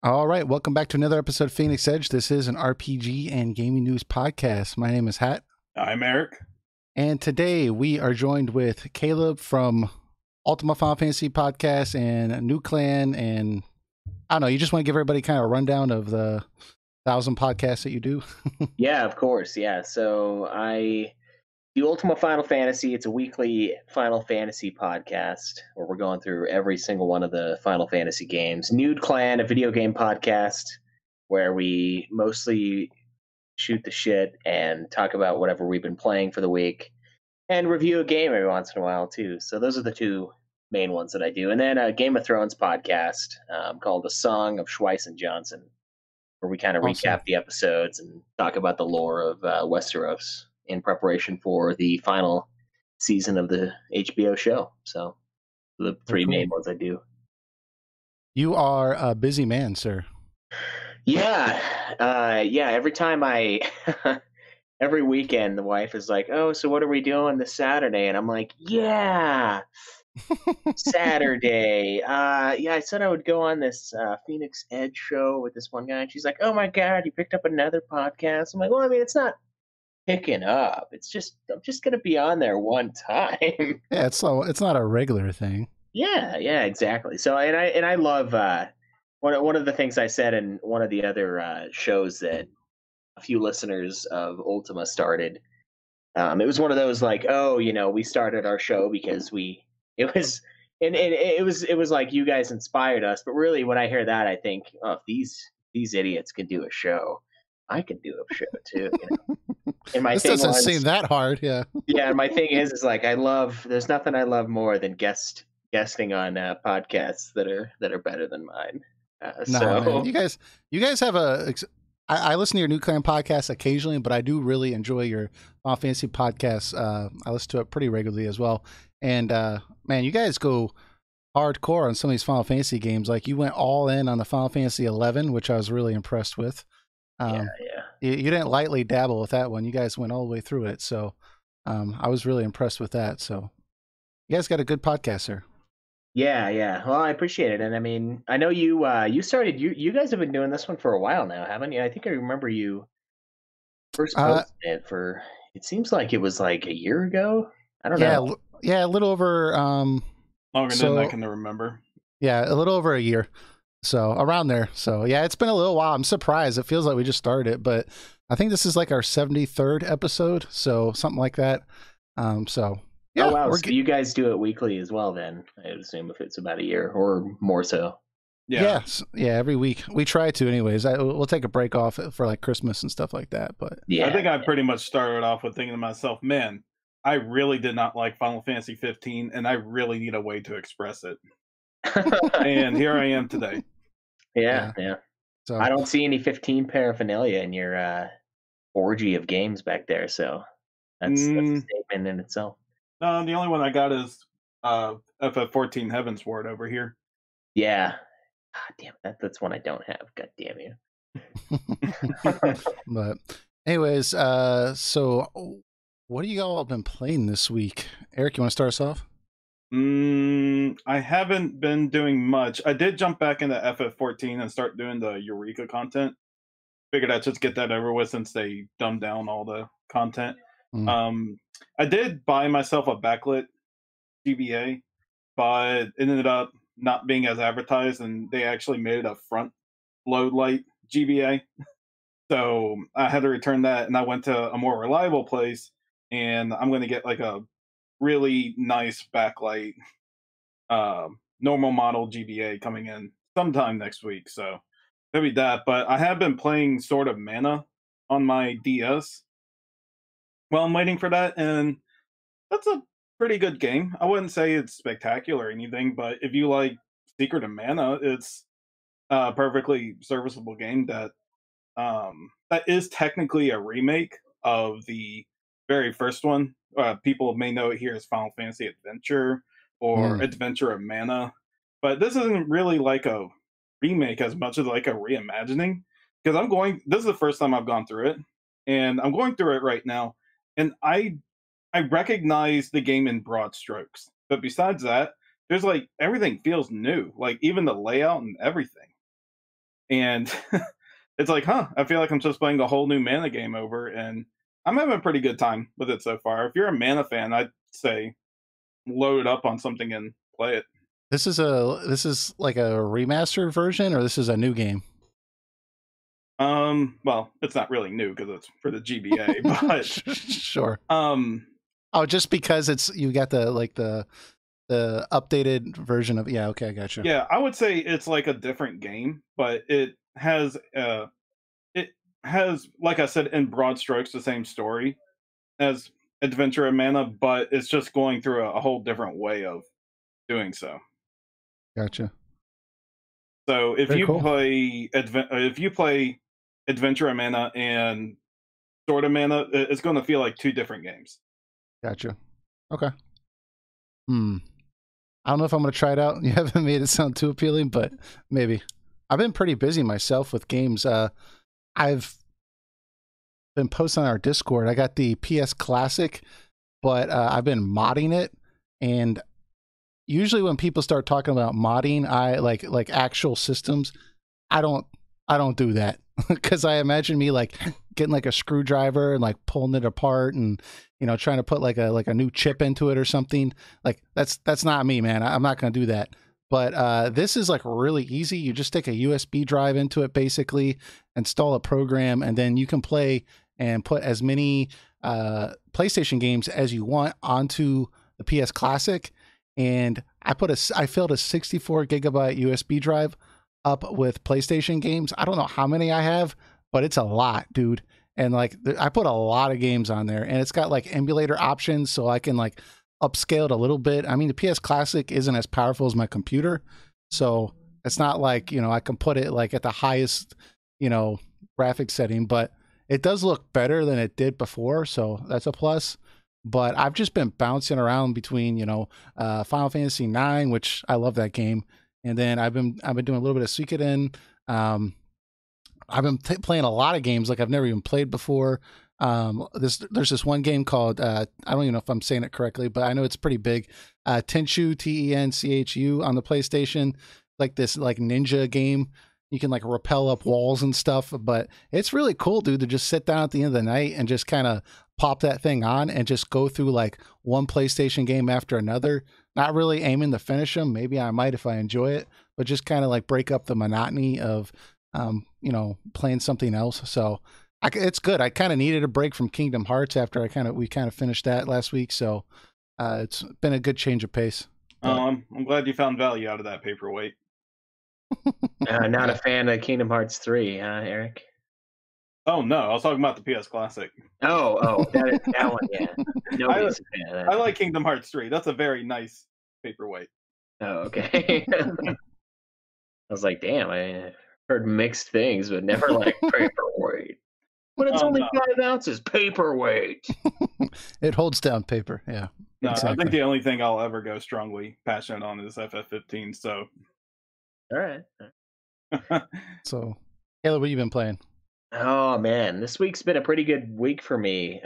All right, welcome back to another episode of Phoenix Edge. This is an RPG and gaming news podcast. My name is Hat. I'm Eric. And today we are joined with Kaleb from Ultima Final Fantasy podcast and New Clan. And I don't know, you just want to give everybody kind of a rundown of the 1,000 podcasts that you do? Yeah, of course. Yeah. So I do Ultima Final Fantasy. It's a weekly Final Fantasy podcast where we're going through every single one of the Final Fantasy games. Nude Clan, a video game podcast where we mostly shoot the shit and talk about whatever we've been playing for the week and review a game every once in a while too. So those are the two main ones that I do. And then a Game of Thrones podcast called The Song of Schweiss and Johnson, where we kind of recap the episodes and talk about the lore of Westeros in preparation for the final season of the HBO show. So the three main ones I do. You are a busy man, sir. Yeah. Every time every weekend, the wife is like, "Oh, so what are we doing this Saturday?" And I'm like, "Yeah, Saturday. I said I would go on this Phoenix Edge show with this one guy." And she's like, "Oh my God, you picked up another podcast." I'm like, "Well, I mean, it's not picking up. It's just I'm just gonna be on there one time." Yeah, it's not a regular thing. Yeah, exactly. So, and I love one of the things I said in one of the other shows that a few listeners of Ultima started. It was one of those like, oh, we started our show because it was like you guys inspired us. But really, when I hear that, I think, oh, if these idiots can do a show, I can do a show too. And my this thing doesn't seem that hard, yeah. Yeah, and my thing is like there's nothing I love more than guesting on podcasts that are better than mine. Man. You guys have I listen to your New Clan podcast occasionally, but I do really enjoy your Final Fantasy podcast. I listen to it pretty regularly as well. And man, you guys go hardcore on some of these Final Fantasy games. Like you went all in on the Final Fantasy XI, which I was really impressed with. Yeah. You didn't lightly dabble with that one. You guys went all the way through it. So I was really impressed with that. So you guys got a good podcast, sir. Yeah. Well, I appreciate it. And I mean, I know you started, you guys have been doing this one for a while now, haven't you? I think I remember you first posted it it seems like it was like a year ago. I don't know. Yeah, a little over. Longer than I can remember. Yeah, a little over a year. So around there. So yeah, it's been a little while. I'm surprised. It feels like we just started it, but I think this is like our 73rd episode. So something like that. So yeah. Oh, wow. So you guys do it weekly as well then, I would assume, if it's about a year or more so. Yeah, every week. We try to anyways. We'll take a break off for like Christmas and stuff like that. But yeah, I think I pretty much started off with thinking to myself, man, I really did not like Final Fantasy 15 and I really need a way to express it. And here I am today. Yeah. So I don't see any 15 paraphernalia in your orgy of games back there, so that's a statement in itself. No, the only one I got is FF14 Heaven's Ward over here. Yeah. God damn it, that's one I don't have. God damn you. But anyways, so what have you all been playing this week? Eric, you want to start us off? I haven't been doing much. I did jump back into FF14 and start doing the Eureka content. Figured I'd just get that over with since they dumbed down all the content. I did buy myself a backlit GBA, but it ended up not being as advertised, and they actually made it a front load light GBA. So I had to return that, and I went to a more reliable place, and I'm going to get like a really nice backlight normal model GBA coming in sometime next week. So maybe that. But I have been playing Sword of Mana on my DS while I'm waiting for that, and that's a pretty good game. I wouldn't say it's spectacular or anything, but if you like Secret of Mana, it's a perfectly serviceable game that is technically a remake of the very first one. People may know it here as Final Fantasy Adventure or Adventure of Mana, but this isn't really like a remake as much as like a reimagining, because this is the first time I've gone through it, and I'm going through it right now, and I recognize the game in broad strokes, but besides that, there's like everything feels new, like even the layout and everything. And it's like, I feel like I'm just playing a whole new mana game over, and I'm having a pretty good time with it so far. If you're a mana fan, I'd say load it up on something and play it. This is like a remastered version, or this is a new game? Well, it's not really new because it's for the GBA, but sure. Oh, just because you got the updated version of, yeah, okay, I got you. Yeah, I would say it's like a different game, but it has like I said, in broad strokes, the same story as Adventure of Mana, but it's just going through a whole different way of doing so. Gotcha. So if you play Adventure of Mana and Sword of Mana, it's going to feel like two different games. Gotcha. Okay. I don't know if I'm going to try it out. You haven't made it sound too appealing, but maybe. I've been pretty busy myself with games. I've been posting on our Discord. I got the PS Classic, but I've been modding it. And usually when people start talking about modding, I like actual systems. I don't do that because I imagine me like getting like a screwdriver and like pulling it apart and, you know, trying to put like a new chip into it or something. Like that's not me, man. I'm not going to do that. But this is like really easy. You just stick a USB drive into it, basically, install a program, and then you can play and put as many PlayStation games as you want onto the PS Classic. And I filled a 64 gigabyte USB drive up with PlayStation games. I don't know how many I have, but it's a lot, dude. And like I put a lot of games on there, and it's got like emulator options, so I can like upscale it a little bit. I mean, the PS Classic isn't as powerful as my computer, so it's not like, you know, I can put it like at the highest, you know, graphics setting, but it does look better than it did before, so that's a plus. But I've just been bouncing around between, you know, Final Fantasy IX, which I love that game, and then I've been doing a little bit of Suikoden. I've been playing a lot of games like I've never even played before. There's this one game called I don't even know if I'm saying it correctly, but I know it's pretty big. Tenchu, Tenchu, on the PlayStation, like this like ninja game. You can like rappel up walls and stuff, but it's really cool, dude, to just sit down at the end of the night and just kind of pop that thing on and just go through like one PlayStation game after another. Not really aiming to finish them. Maybe I might if I enjoy it, but just kind of like break up the monotony of you know, playing something else. So it's good. I kind of needed a break from Kingdom Hearts after we kind of finished that last week. So it's been a good change of pace. I'm glad you found value out of that paperweight. Not a fan of Kingdom Hearts 3, huh, Eric? Oh no, I was talking about the PS Classic. Oh, that one, yeah. Nobody's a fan of that. I like Kingdom Hearts 3. That's a very nice paperweight. Oh, okay. I was like, damn, I heard mixed things, but never like paperweight. But it's only 5 ounces. Paperweight. It holds down paper. Yeah. No, exactly. I think the only thing I'll ever go strongly passionate on is FF15. So. All right. So, Kaleb, what have you been playing? Oh man, this week's been a pretty good week for me.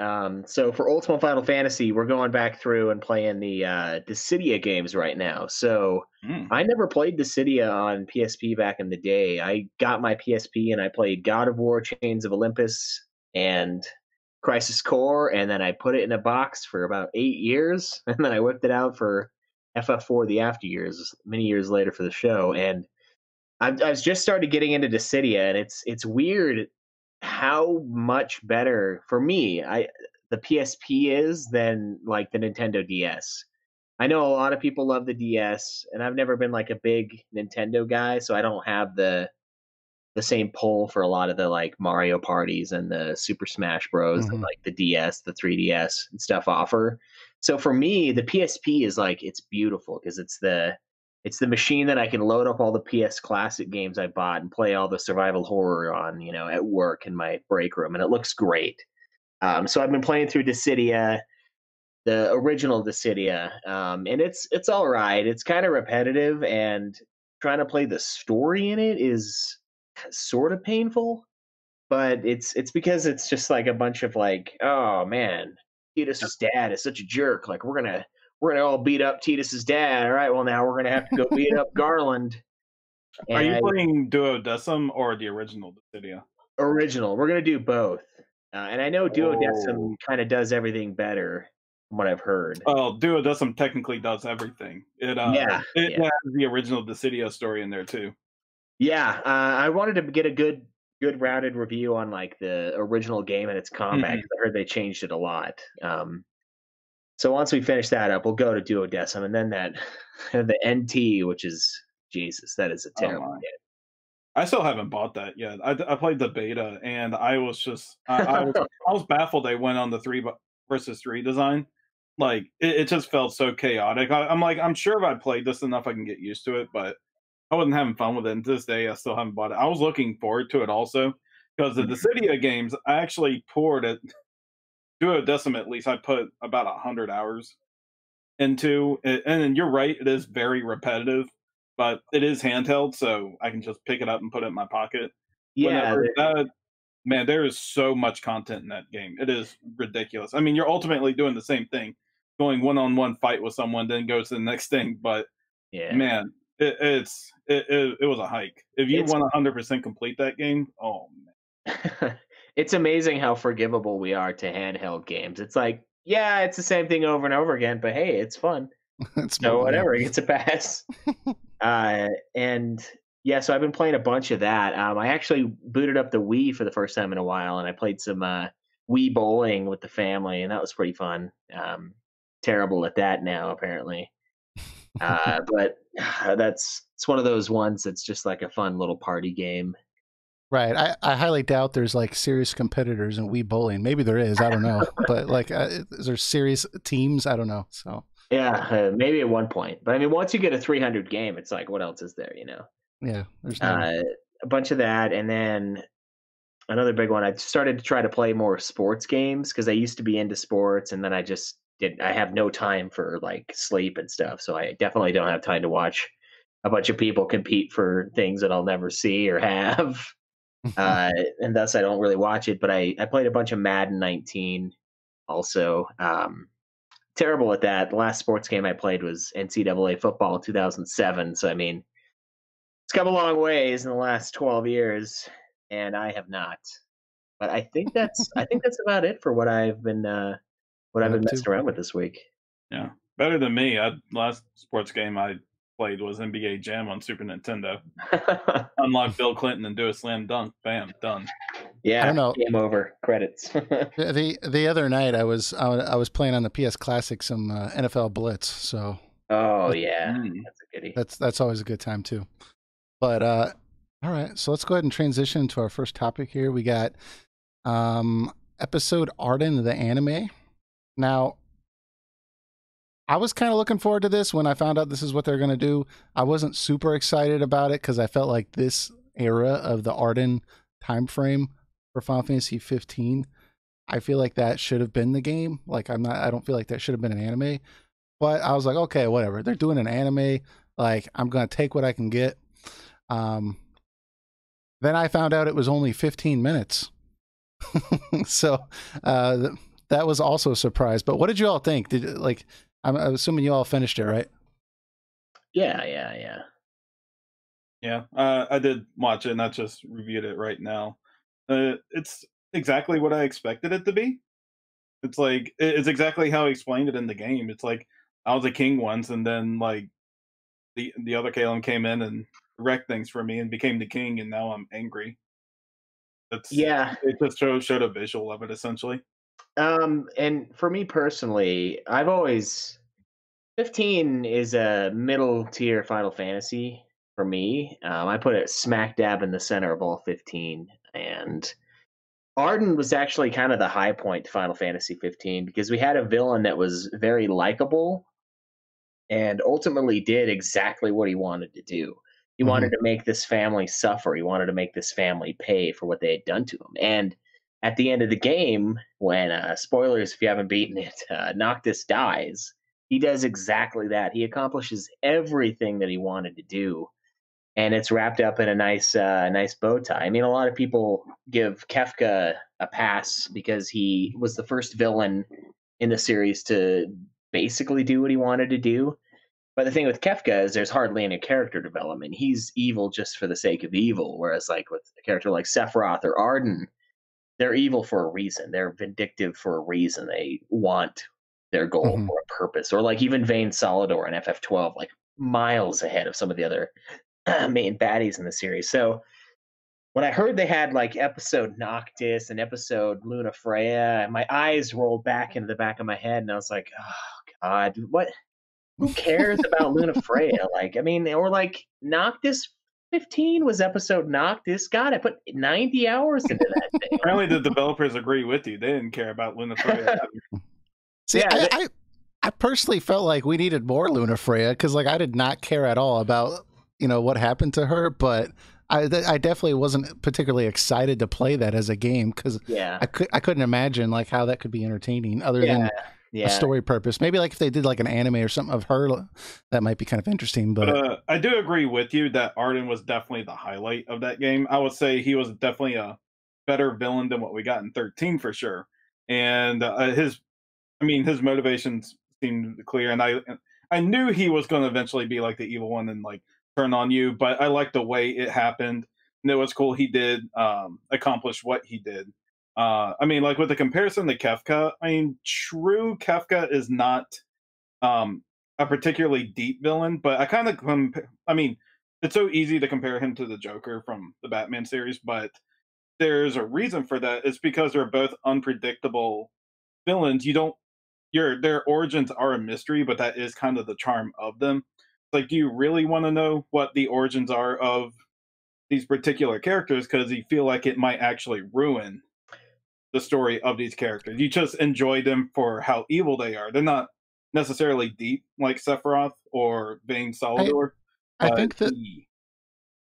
So for Ultima Final Fantasy, we're going back through and playing the Dissidia games right now. So I never played Dissidia on PSP back in the day. I got my PSP and I played God of War, Chains of Olympus, and Crisis Core, and then I put it in a box for about 8 years, and then I whipped it out for FF4 the After Years, many years later for the show. And I've just started getting into Dissidia, and it's weird how much better for me the PSP is than like the Nintendo DS. I know a lot of people love the DS, and I've never been like a big Nintendo guy, so I don't have the same pull for a lot of the like Mario parties and the Super Smash Bros. And like the DS, the 3DS and stuff offer. So for me, the PSP is like, it's beautiful because it's the machine that I can load up all the PS Classic games I bought and play all the survival horror on, you know, at work in my break room, and it looks great. So I've been playing through Dissidia, the original Dissidia, and it's all right. It's kind of repetitive, and trying to play the story in it is sort of painful, but it's because it's just like a bunch of like, oh man, Tidus's dad is such a jerk. Like we're gonna all beat up Tidus's dad. All right, well now we're gonna have to go beat up Garland. Are you And playing Duodecim or the original Dissidia? original. We're gonna do both. And I know Oh. Duodecim kind of does everything better, from what I've heard. Well, Duodecim technically does everything. It Yeah, it yeah, has the original Dissidia story in there too. yeah. I wanted to get a good rounded review on like the original game and its combat Mhm. because I heard they changed it a lot. So once we finish that up, we'll go to Duodecim, and then that the NT, which is Jesus, that is a Oh terrible my. I still haven't bought that yet. I played the beta and I was just game. I was baffled they went on the versus three design. Like it just felt so chaotic. I'm like I'm sure if I played this enough I can get used to it, but I wasn't having fun with it. And to this day, I still haven't bought it. I was looking forward to it also because the Dissidia games I actually poured it. Duodecim at least I put about 100 hours into it, and you're right, it is very repetitive, but it is handheld, so I can just pick it up and put it in my pocket. Yeah, Whenever that man, there is so much content in that game. It is ridiculous. I mean, you're ultimately doing the same thing, going one-on-one fight with someone, then go to the next thing. But yeah. man, it was a hike. If you It's want to 100% complete that game, oh it's amazing how forgivable we are to handheld games. It's like, yeah, it's the same thing over and over again, but hey, it's fun. It's So mobile, yeah. whatever, it gets a pass. And yeah, so I've been playing a bunch of that. I actually booted up the Wii for the first time in a while, and I played some Wii bowling with the family, and that was pretty fun. Terrible at that now, apparently. But it's one of those ones that's just like a fun little party game. Right. I highly doubt there's like serious competitors in Wii bowling. Maybe there is. I don't know. But like, is there serious teams? I don't know. So Yeah, maybe at one point. But I mean, once you get a 300 game, it's like, what else is there, you know? yeah, there's no. Uh, a bunch of that. And then another big one, I started to try to play more sports games because I used to be into sports. And then I have no time for like sleep and stuff. So I definitely don't have time to watch a bunch of people compete for things that I'll never see or have. And thus I don't really watch it. But I played a bunch of Madden 19 also. Terrible at that. The last sports game I played was NCAA football 2007. So I mean, it's come a long ways in the last 12 years, and I have not. But I think that's about it for what I've Been been up to. messing around with this week. yeah, better than me. Last sports game I played was NBA Jam on Super Nintendo. Unlock Bill Clinton and do a slam dunk. Bam, done. I Yeah, don't know. game over. Credits. The other night I was playing on the PS Classic some NFL Blitz. So Oh yeah, Mm. that's a goodie. that's always a good time too. But all right, so let's go ahead and transition to our first topic here. We got episode Ardyn the anime. Now, I was kind of looking forward to this when I found out this is what they're going to do. I wasn't super excited about it because I felt like this era of the Ardyn time frame for Final Fantasy 15, I feel like that should have been the game. Like I don't feel like that should have been an anime. But I was like, okay, whatever. They're doing an anime. Like I'm going to take what I can get. Um, then I found out it was only 15 minutes. So that was also a surprise. But what did you all think? I'm assuming you all finished it, right? Yeah. Yeah, I did watch it, and I just reviewed it right now. It's exactly what I expected it to be. It's like it's exactly how he explained it in the game. It's like I was a king once, and then like the other Kaleb came in and wrecked things for me and became the king, and now I'm angry. It's Yeah. it just showed a visual of it essentially. And for me personally, 15 is a middle tier Final Fantasy for me. I put it smack dab in the center of all 15, and Ardyn was actually kind of the high point to Final Fantasy 15 because we had a villain that was very likable and ultimately did exactly what he wanted to do. He Mm-hmm. wanted to make this family suffer. He wanted to make this family pay for what they had done to him. And at the end of the game, when spoilers if you haven't beaten it, Noctis dies, he does exactly that. He accomplishes everything that he wanted to do, and it's wrapped up in a nice bow tie. I mean, a lot of people give Kefka a pass because he was the first villain in the series to basically do what he wanted to do. But the thing with Kefka is there's hardly any character development. He's evil just for the sake of evil, whereas like with a character like Sephiroth or Ardyn, they're evil for a reason. They're vindictive for a reason. They want their goal for a purpose. Or like even Vayne Solidor in FF12, like miles ahead of some of the other main baddies in the series. So when I heard they had like episode Noctis and episode Luna Freya, my eyes rolled back into the back of my head, and I was like, "Oh God, what? Who cares about Luna Freya? Like, I mean, or like Noctis 15 was episode Noctis. God, I put 90 hours into that thing." Apparently, the developers agree with you. They didn't care about Luna Freya. See, yeah, I personally felt like we needed more Luna Freya because, like, I did not care at all about what happened to her, but I definitely wasn't particularly excited to play that as a game because I couldn't imagine like how that could be entertaining other than a story purpose. Maybe like if they did like an anime or something of her, that might be kind of interesting. But I do agree with you that Ardyn was definitely the highlight of that game. I would say he was definitely a better villain than what we got in 13 for sure. And his motivations seemed clear, and I knew he was going to eventually be like the evil one and like turn on you, but I liked the way it happened, and it was cool he did accomplish what he did. Like with the comparison to Kefka, true Kefka is not a particularly deep villain, but I kind of it's so easy to compare him to the Joker from the Batman series, but there's a reason for that. It's because they're both unpredictable villains. Their origins are a mystery, but that is kind of the charm of them. Like, do you really want to know what the origins are of these particular characters? Because you feel like it might actually ruin the story of these characters. You just enjoy them for how evil they are. They're not necessarily deep like Sephiroth or Vayne Solidor. I think that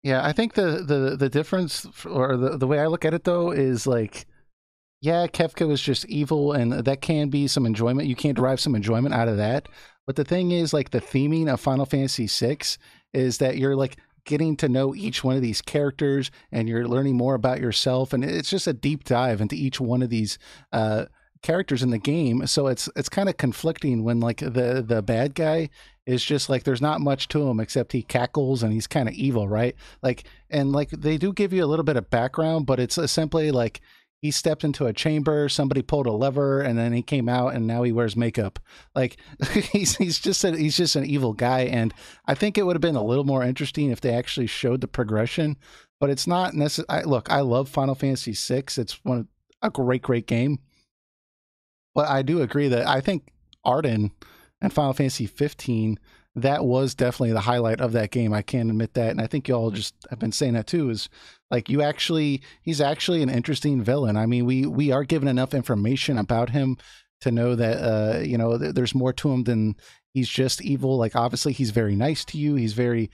I think the difference, or the way I look at it though, is like, yeah, Kefka was just evil, and that can be some enjoyment. You can derive some enjoyment out of that. But the thing is, like, the theming of Final Fantasy VI is that you're like getting to know each one of these characters, and you're learning more about yourself, and it's just a deep dive into each one of these characters in the game. So it's kind of conflicting when like the bad guy is just like, there's not much to him except he cackles and he's kind of evil, right? Like, and like they do give you a little bit of background, but it's simply like, he stepped into a chamber, somebody pulled a lever, and then he came out, and now he wears makeup. Like, he's just an evil guy, and I think it would have been a little more interesting if they actually showed the progression. But it's not necessary. Look, I love Final Fantasy VI. It's a great game. But I do agree that I think Ardyn and Final Fantasy 15, that was definitely the highlight of that game. I can admit that, and I think you all just have been saying that too. Is like, he's actually an interesting villain. I mean, we are given enough information about him to know that there's more to him than he's just evil. Like, obviously, he's very nice to you. He's very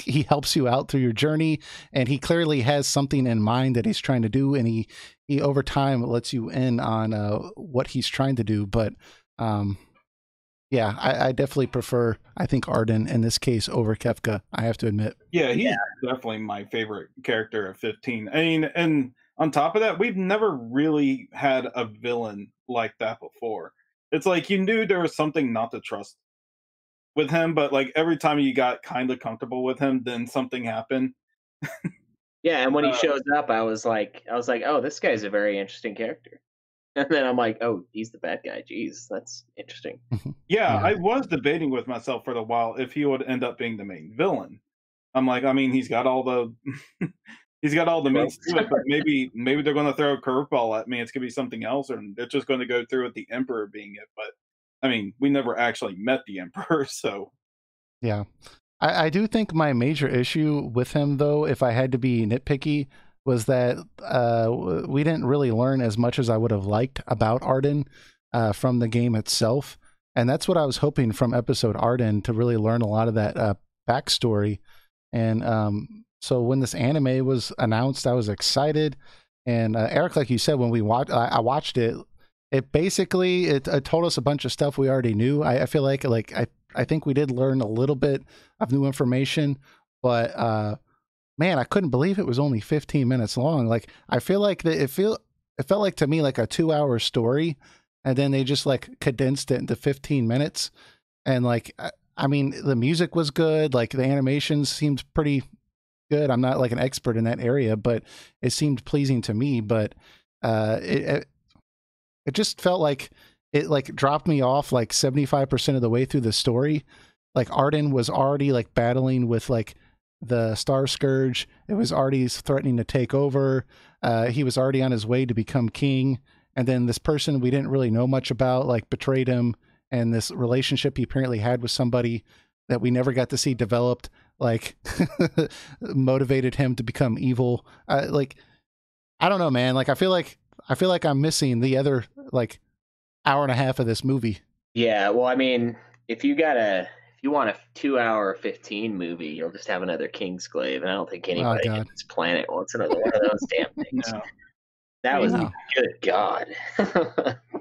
he helps you out through your journey, and he clearly has something in mind that he's trying to do, and he over time lets you in on what he's trying to do. But yeah, I definitely prefer, I think, Ardyn in this case over Kefka, I have to admit. Yeah, he's definitely my favorite character of 15. I mean, and on top of that, we've never really had a villain like that before. It's like you knew there was something not to trust with him, but like every time you got kind of comfortable with him, then something happened. Yeah, and when he shows up, I was like, oh, this guy's a very interesting character. And then I'm like, oh, he's the bad guy. Jeez, that's interesting. Yeah, I was debating with myself for a while if he would end up being the main villain. I'm like, I mean, he's got all the means to it, but maybe they're going to throw a curveball at me. It's going to be something else, or they're just going to go through with the Emperor being it. But I mean, we never actually met the Emperor, so yeah. I do think my major issue with him, though, if I had to be nitpicky, was that we didn't really learn as much as I would have liked about Ardyn from the game itself. And that's what I was hoping from episode Ardyn, to really learn a lot of that backstory. And so when this anime was announced, I was excited. And Eric, like you said, when I watched it, it basically it told us a bunch of stuff we already knew. I feel like I think we did learn a little bit of new information, but man, I couldn't believe it was only 15 minutes long. Like, I feel like it felt like to me like a 2-hour story, and then they just like condensed it into 15 minutes. And like, I mean, the music was good. Like the animations seemed pretty good. I'm not like an expert in that area, but it seemed pleasing to me. But it just felt like it like dropped me off like 75% of the way through the story. Like Ardyn was already like battling with like the Star Scourge. It was already threatening to take over. He was already on his way to become king. And then this person we didn't really know much about like betrayed him. And this relationship he apparently had with somebody that we never got to see developed, like motivated him to become evil. Like, I don't know, man. Like, I feel like I'm missing the other like hour and a half of this movie. Yeah, well, I mean, if you want a 2-hour 15 movie, you'll just have another Kingsglaive, and I don't think anybody on this planet wants another one of those damn things. No. That was good God.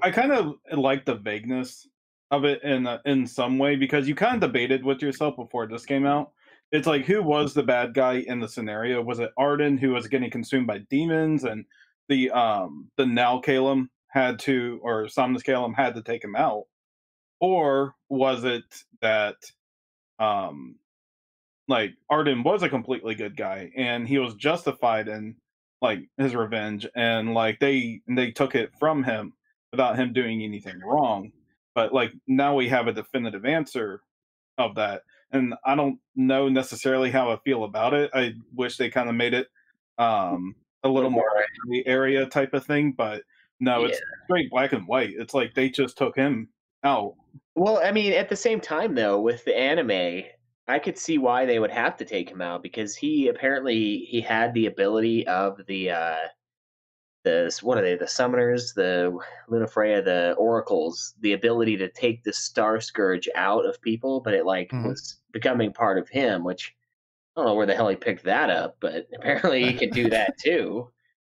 I kind of like the vagueness of it in some way, because you kind of debated with yourself before this came out. It's like, who was the bad guy in the scenario? Was it Ardyn, who was getting consumed by demons, and the now Kaleb had to, or Somnus Kaleb had to take him out? Or was it that like Ardyn was a completely good guy and he was justified in like his revenge, and like they took it from him without him doing anything wrong? But like now we have a definitive answer of that, and I don't know necessarily how I feel about it. I wish they kind of made it a little more the area type of thing, but no, it's straight black and white. It's like they just took him out. Well, I mean, at the same time though, with the anime, I could see why they would have to take him out, because he had the ability of the what are they, the summoners, the Lunafreya, the oracles, the ability to take the Star Scourge out of people, but it like was becoming part of him, which I don't know where the hell he picked that up, but apparently he could do that too.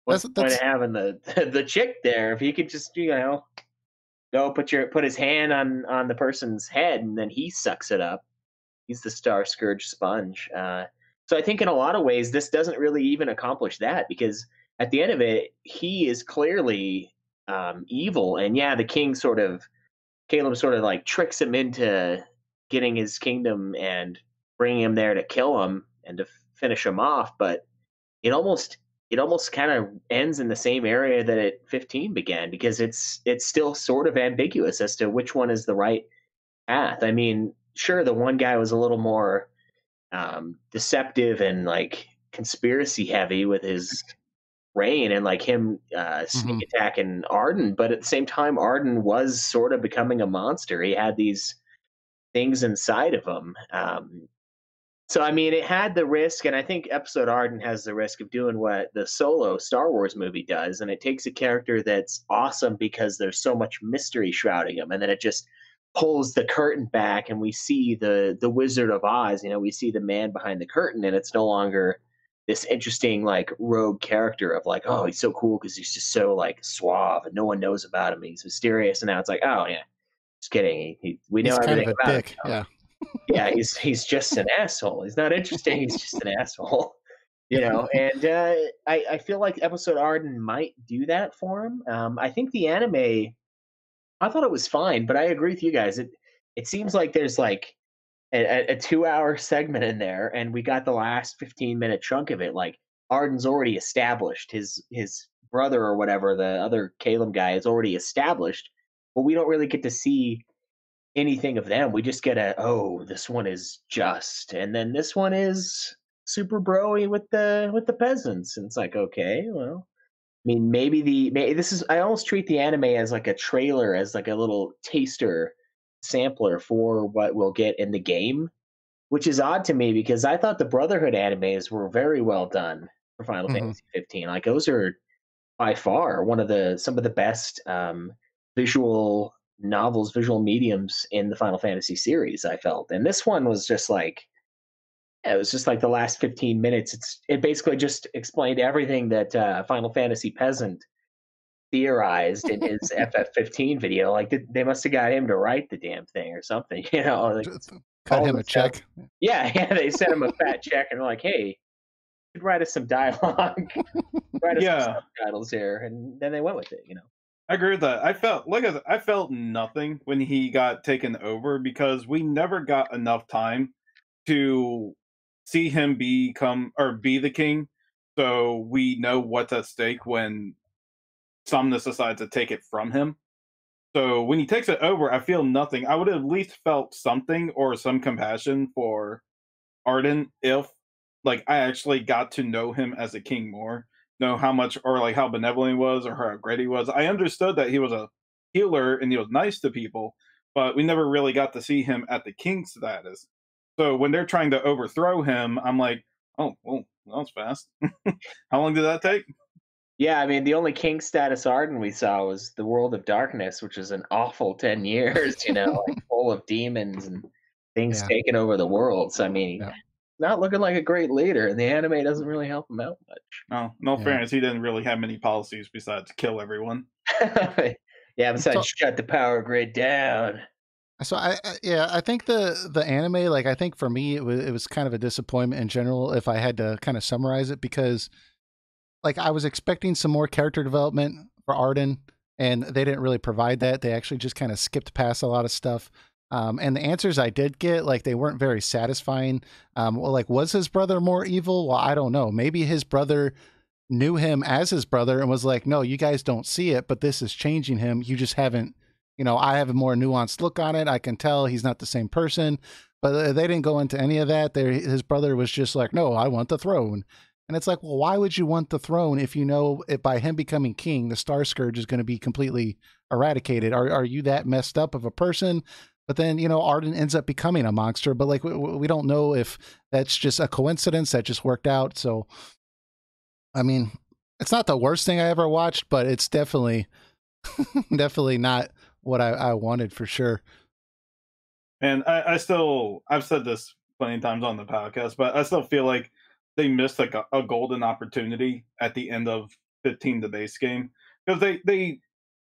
What's the point of having the chick there if he could just, go put his hand on the person's head and then he sucks it up? He's the Star Scourge sponge. So I think in a lot of ways this doesn't really even accomplish that, because at the end of it, he is clearly evil. And yeah, the king Kaleb sort of like tricks him into getting his kingdom and bringing him there to kill him and to finish him off. But it almost kind of ends in the same area that it 15 began, because it's still sort of ambiguous as to which one is the right path. I mean, sure, the one guy was a little more deceptive and like conspiracy heavy with his reign and like him sneak attacking Ardyn, but at the same time, Ardyn was sort of becoming a monster. He had these things inside of him. So, I mean, it had the risk, and I think Episode Ardyn has the risk of doing what the Solo Star Wars movie does, and it takes a character that's awesome because there's so much mystery shrouding him, and then it just pulls the curtain back, and we see the Wizard of Oz. We see the man behind the curtain, and it's no longer this interesting, like, rogue character of, like, oh, he's so cool because he's just so, like, suave, and no one knows about him, and he's mysterious, and now it's like, oh, yeah, just kidding. We know everything about dick. him. Yeah. Yeah, he's just an asshole. He's not interesting. He's just an asshole, And I feel like Episode Ardyn might do that for him. I think the anime, I thought it was fine, but I agree with you guys. It seems like there's like a 2-hour segment in there, and we got the last 15-minute chunk of it. Like Ardyn's already established, his brother or whatever, the other Kaleb guy is already established, but we don't really get to see anything of them. We just get this one is just, and then this one is super broy with the peasants, and it's like, okay, well, I mean, maybe this is, I almost treat the anime as like a trailer, as like a little taster sampler for what we'll get in the game, which is odd to me because I thought the Brotherhood animes were very well done for Final Fantasy 15. Like those are by far some of the best visual novels, visual mediums in the Final Fantasy series, I felt. And this one was just like, it was just like the last 15 minutes. It basically just explained everything that Final Fantasy Peasant theorized in his FF15 video. Like they must have got him to write the damn thing or something, Like, cut him a check. Yeah, they sent him a fat check and they're like, hey, you could write us some dialogue, write us some subtitles here, and then they went with it, I agree with that. I felt nothing when he got taken over because we never got enough time to see him be the king. So we know what's at stake when Somnus decides to take it from him. So when he takes it over, I feel nothing. I would have at least felt something or some compassion for Ardyn if like I actually got to know him as a king more, know how much or like how benevolent he was or how great he was. I understood that he was a healer and he was nice to people, but we never really got to see him at the king status. So when they're trying to overthrow him, I'm like, oh, well, that was fast. How long did that take? Yeah, I mean, the only king status Ardyn we saw was the World of Darkness, which is an awful 10 years, like full of demons and things taking over the world. So, I mean, not looking like a great leader, and the anime doesn't really help him out much. Oh, no fairness, he didn't really have many policies besides kill everyone. Besides shut the power grid down. So I think the anime, like I think for me it was kind of a disappointment in general if I had to kind of summarize it, because like I was expecting some more character development for Ardyn and they didn't really provide that. They actually just kind of skipped past a lot of stuff. And the answers I did get, like they weren't very satisfying. Well, like was his brother more evil? Well, I don't know. Maybe his brother knew him as his brother and was like, no, you guys don't see it, but this is changing him. You just haven't, I have a more nuanced look on it. I can tell he's not the same person, but they didn't go into any of that. His brother was just like, no, I want the throne. And it's like, well, why would you want the throne if you know it, by him becoming king, the Star Scourge is going to be completely eradicated? Are you that messed up of a person? But then, Ardyn ends up becoming a monster, but like, we don't know if that's just a coincidence that just worked out. So, I mean, it's not the worst thing I ever watched, but it's definitely, definitely not what I wanted for sure. And I've said this plenty of times on the podcast, but I still feel like they missed like a golden opportunity at the end of 15, the base game, because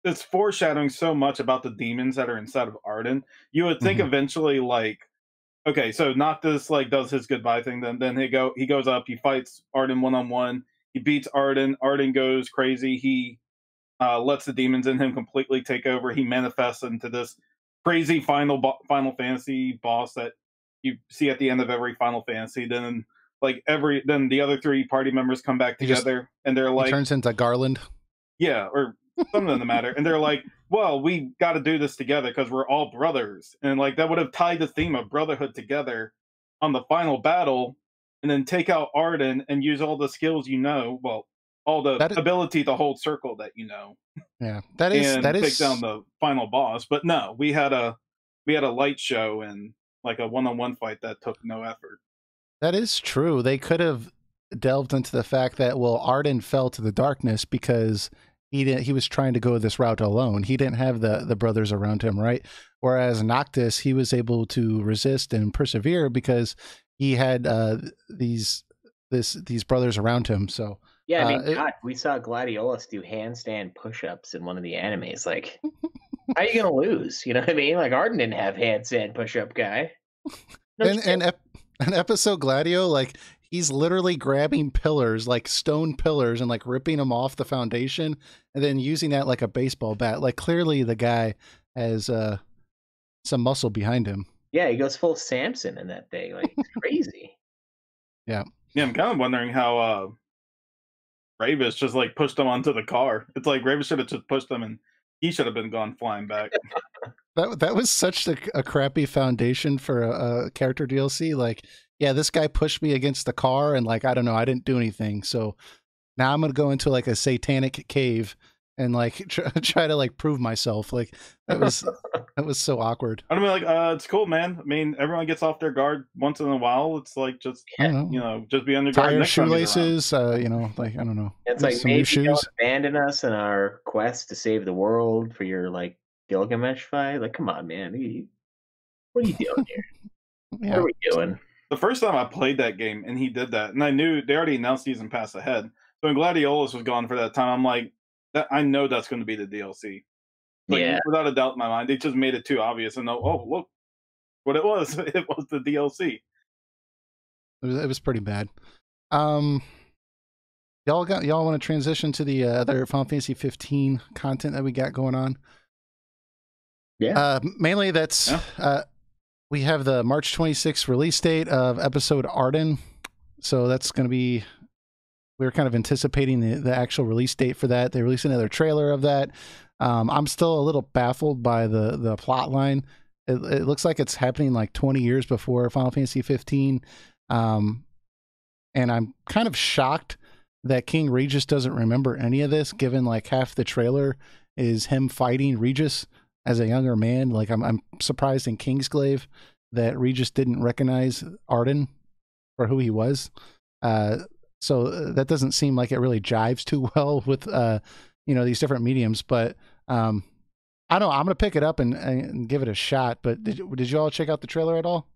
it's foreshadowing so much about the demons that are inside of Ardyn. You would think eventually, like, okay, so Noctis like does his goodbye thing, then he goes up, he fights Ardyn 1-on-1, he beats Ardyn. Ardyn goes crazy. He lets the demons in him completely take over. He manifests into this crazy Final Fantasy boss that you see at the end of every Final Fantasy. Then then the other three party members come back together and they're like, he turns into Garland. Yeah, or something in the matter. And they're like, well, we got to do this together because we're all brothers. And like that would have tied the theme of brotherhood together on the final battle, and then take out Ardyn and use all the skills all the ability to hold circle that Yeah, that is take down the final boss. But no, we had a light show and like a one-on-one fight that took no effort. That is true. They could have delved into the fact that, well, Ardyn fell to the darkness because he was trying to go this route alone. He didn't have the brothers around him, right? Whereas Noctis, he was able to resist and persevere because he had these brothers around him. So yeah, I mean, we saw Gladiolus do handstand push-ups in one of the animes. Like, how are you gonna lose? You know what I mean? Like Ardyn didn't have handstand push-up guy. And episode Gladio, like he's literally grabbing pillars, like stone pillars, and like ripping them off the foundation, and then using that like a baseball bat. Like clearly, the guy has some muscle behind him. Yeah, he goes full Samson in that thing. Like it's crazy. Yeah. I'm kind of wondering how Ravis just like pushed him onto the car. It's like Ravis should have just pushed him, and he should have been gone flying back. That was such a crappy foundation for a character DLC. Like, yeah, this guy pushed me against the car, and like I don't know, I didn't do anything. So now I'm gonna go into like a satanic cave and like try to like prove myself. Like that was so awkward. I mean, like it's cool, man. I mean, everyone gets off their guard once in a while. It's like just just be on your guard. Tire shoelaces, like I don't know. It's like maybe don't abandon us in our quest to save the world for your like Gilgamesh fight. Like, come on, man. What are you doing here? Yeah. What are we doing? The first time I played that game and he did that, and I knew they already announced Season Pass ahead. So when Gladiolus was gone for that time, I'm like, I know that's going to be the DLC. Like, without a doubt in my mind, they just made it too obvious. And oh, look what it was. It was the DLC. It was pretty bad. y'all want to transition to the other Final Fantasy 15 content that we got going on? Yeah. Mainly that's we have the March 26th release date of episode Ardyn. So that's going to be, we were kind of anticipating the actual release date for that. They released another trailer of that. I'm still a little baffled by the plot line. It looks like it's happening like 20 years before Final Fantasy 15. And I'm kind of shocked that King Regis doesn't remember any of this, given like half the trailer is him fighting Regis as a younger man. Like I'm surprised in Kingsglaive that Regis didn't recognize Ardyn for who he was. So that doesn't seem like it really jives too well with these different mediums. But I don't know. I'm gonna pick it up and give it a shot. But did you all check out the trailer at all?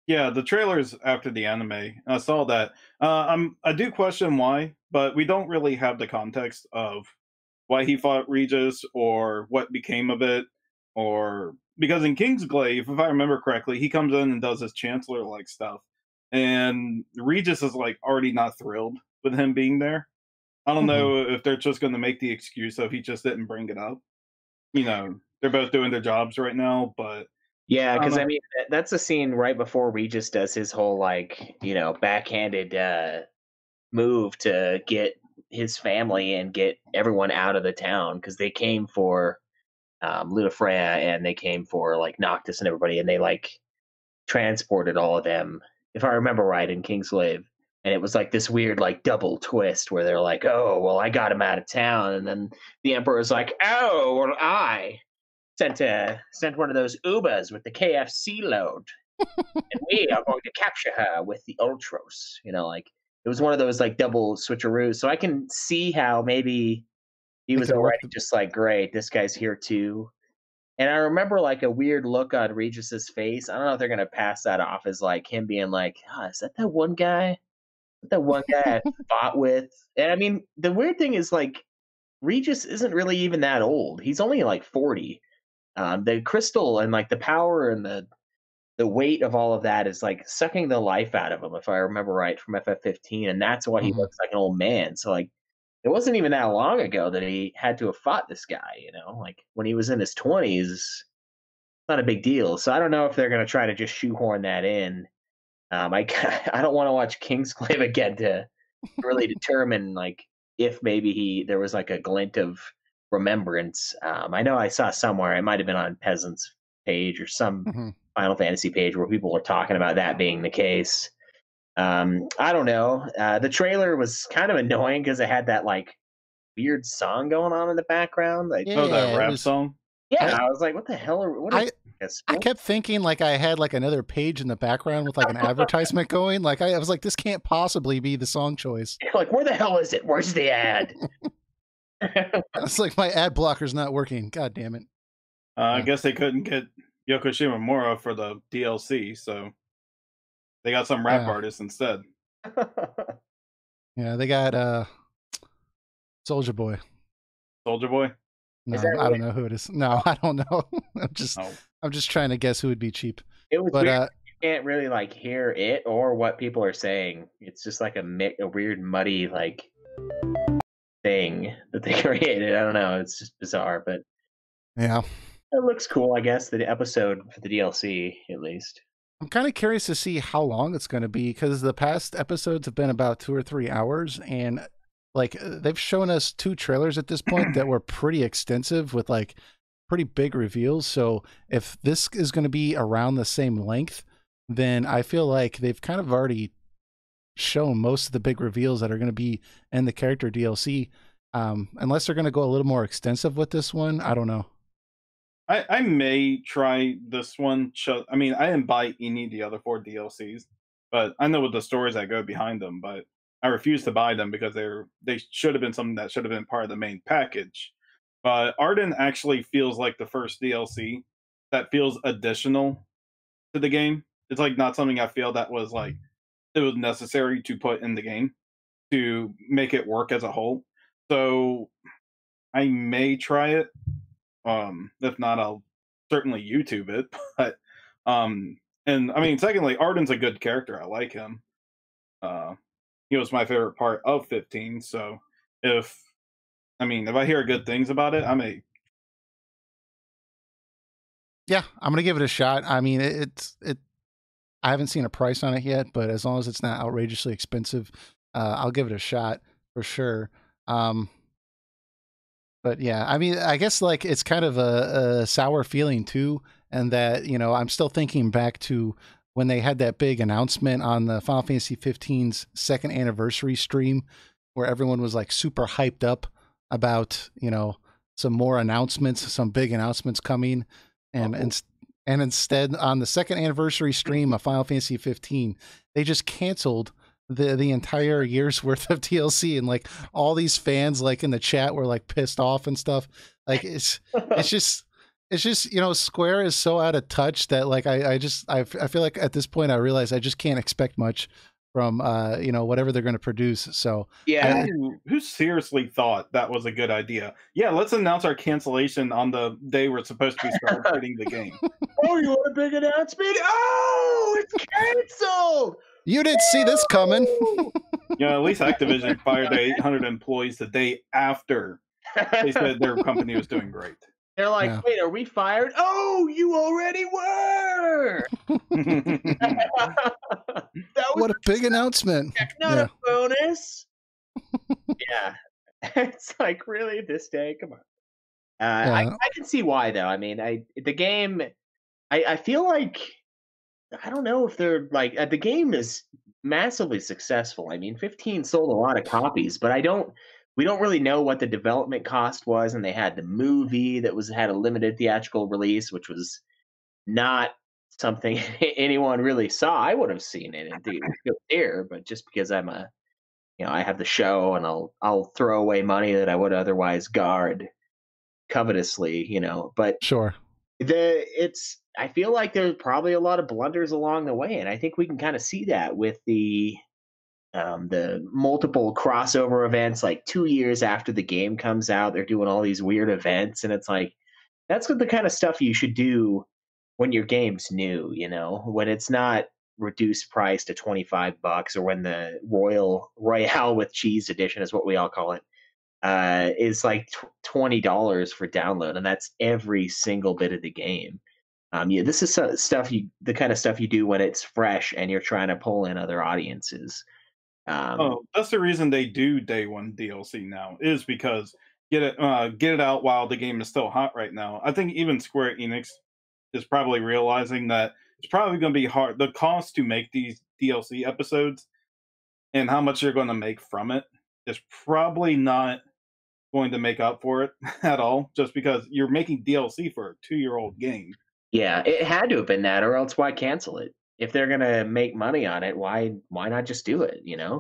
Yeah, the trailers after the anime. I saw that. I do question why, but we don't really have the context of why he fought Regis or what became of it, or because in Kingsglaive, if I remember correctly, he comes in and does his Chancellor like stuff, and Regis is like already not thrilled with him being there. I don't know if they're just going to make the excuse of he just didn't bring it up. They're both doing their jobs right now, but yeah, because I mean that's a scene right before Regis does his whole like backhanded move to get his family and get everyone out of the town, because they came for Ludifrea and they came for like Noctis and everybody, and they like transported all of them, if I remember right, in Kingsglaive. And it was like this weird like double twist where they're like, oh well, I got him out of town, and then the Emperor's like, oh well, I sent one of those Ubers with the KFC load, and we are going to capture her with the Ultros. Like it was one of those like double switcheroos. So I can see how maybe he was already just like, great, this guy's here too. And I remember like a weird look on Regis's face. I don't know if they're gonna pass that off as like him being like, is that one guy? That one guy I fought with? And I mean, the weird thing is like Regis isn't really even that old. He's only like 40. The crystal and like the power and the weight of all of that is like sucking the life out of him, if I remember right, from FF15, and that's why he looks like an old man. So like it wasn't even that long ago that he had to have fought this guy, like when he was in his 20s, not a big deal. So I don't know if they're going to try to just shoehorn that in. I don't want to watch Kingsglaive again to really determine like if maybe there was like a glint of remembrance. I know I saw somewhere, it might have been on Peasant's page or some Final Fantasy page, where people were talking about that being the case. I don't know. The trailer was kind of annoying because it had that like weird song going on in the background. That rap song. Yeah, I was like, what the hell? I kept thinking like I had like another page in the background with like an advertisement going. Like I was like, this can't possibly be the song choice. Like, where the hell is it? Where's the ad? It's like my ad blocker's not working. God damn it. I guess they couldn't get Yoko Shimomura for the DLC, so they got some rap artists instead. Yeah, they got Soldier Boy. Soldier Boy? No, I don't know who it is. No, I don't know. I'm just trying to guess who would be cheap. It was weird. You can't really like hear it or what people are saying. It's just like a weird muddy like thing that they created. I don't know. It's just bizarre, but yeah, it looks cool. I guess the episode for the DLC, at least. I'm kind of curious to see how long it's going to be, because the past episodes have been about 2 or 3 hours, and like they've shown us 2 trailers at this point that were pretty extensive with like pretty big reveals. So if this is going to be around the same length, then I feel like they've kind of already shown most of the big reveals that are going to be in the character DLC. Unless they're going to go a little more extensive with this one. I don't know. I may try this one. I mean, I didn't buy any of the other 4 DLCs, but I know what the stories that go behind them, but I refuse to buy them because they should have been something that should have been part of the main package. But Ardyn actually feels like the first DLC that feels additional to the game. It's like not something I feel that was like it was necessary to put in the game to make it work as a whole. So I may try it. If not, I'll certainly YouTube it. But and I mean, secondly, Ardyn's a good character. I like him. he was my favorite part of 15. So if I hear good things about it, I may. Yeah, I'm gonna give it a shot. I mean, I haven't seen a price on it yet, but as long as it's not outrageously expensive, I'll give it a shot for sure. But yeah, I mean, I guess like it's kind of a sour feeling too, and that I'm still thinking back to when they had that big announcement on the Final Fantasy 15's second anniversary stream, where everyone was like super hyped up about some more announcements, some big announcements coming, and instead on the second anniversary stream of Final Fantasy 15, they just canceled the entire year's worth of DLC, and like all these fans like in the chat were like pissed off and stuff. Like it's just Square is so out of touch that like I feel like at this point I realize I just can't expect much from whatever they're going to produce. So yeah, who seriously thought that was a good idea? Yeah, let's announce our cancellation on the day we're supposed to be starting the game. Oh, you want a big announcement? Oh, it's canceled. You didn't see this coming. At least Activision fired their 800 employees the day after they said their company was doing great. They're like, wait, are we fired? Oh, you already were. What a big announcement. Not a bonus. Yeah. It's like, really, this day? Come on. I can see why, though. I mean, the game, I feel like, I don't know if they're like, the game is massively successful. I mean, 15 sold a lot of copies, but we don't really know what the development cost was. And they had the movie that had a limited theatrical release, which was not something anyone really saw. I would have seen it in theater, but just because I'm I have the show, and I'll throw away money that I would otherwise guard covetously, but sure. I feel like there's probably a lot of blunders along the way, and I think we can kind of see that with the multiple crossover events. Like 2 years after the game comes out, they're doing all these weird events, and it's like that's the kind of stuff you should do when your game's new. When it's not reduced price to $25, or when the Royale with Cheese edition is what we all call it, is like $20 for download, and that's every single bit of the game. This is the kind of stuff you do when it's fresh and you're trying to pull in other audiences. That's the reason they do day one DLC now, is because get it out while the game is still hot right now. I think even Square Enix is probably realizing that it's probably going to be hard. The cost to make these DLC episodes and how much you're going to make from it is probably not going to make up for it at all, just because you're making DLC for a 2-year-old game. Yeah, it had to have been that, or else why cancel it? If they're gonna make money on it, why not just do it? Yeah.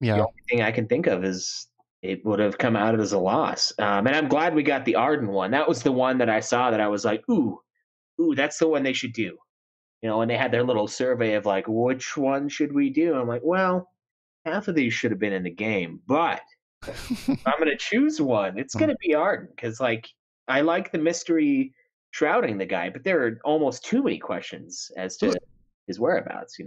The only thing I can think of is it would have come out as a loss. And I'm glad we got the Ardyn one. That was the one that I saw that I was like, ooh, that's the one they should do. And they had their little survey of like, which one should we do? I'm like, well, half of these should have been in the game, but if I'm gonna choose one, it's gonna be Ardyn, because like I like the mystery shrouding the guy, but there are almost too many questions as to his whereabouts,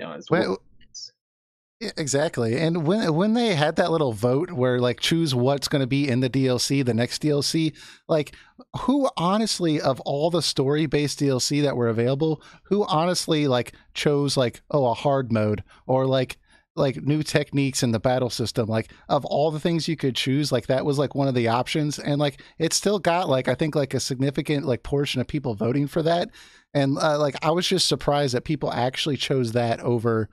Exactly. And when they had that little vote where like choose what's going to be in the DLC, the next DLC, like who honestly, of all the story based DLC that were available, who honestly like chose like, a hard mode, or like new techniques in the battle system? Like of all the things you could choose, like that was like one of the options, and like it still got like I think like a significant like portion of people voting for that. And like I was just surprised that people actually chose that over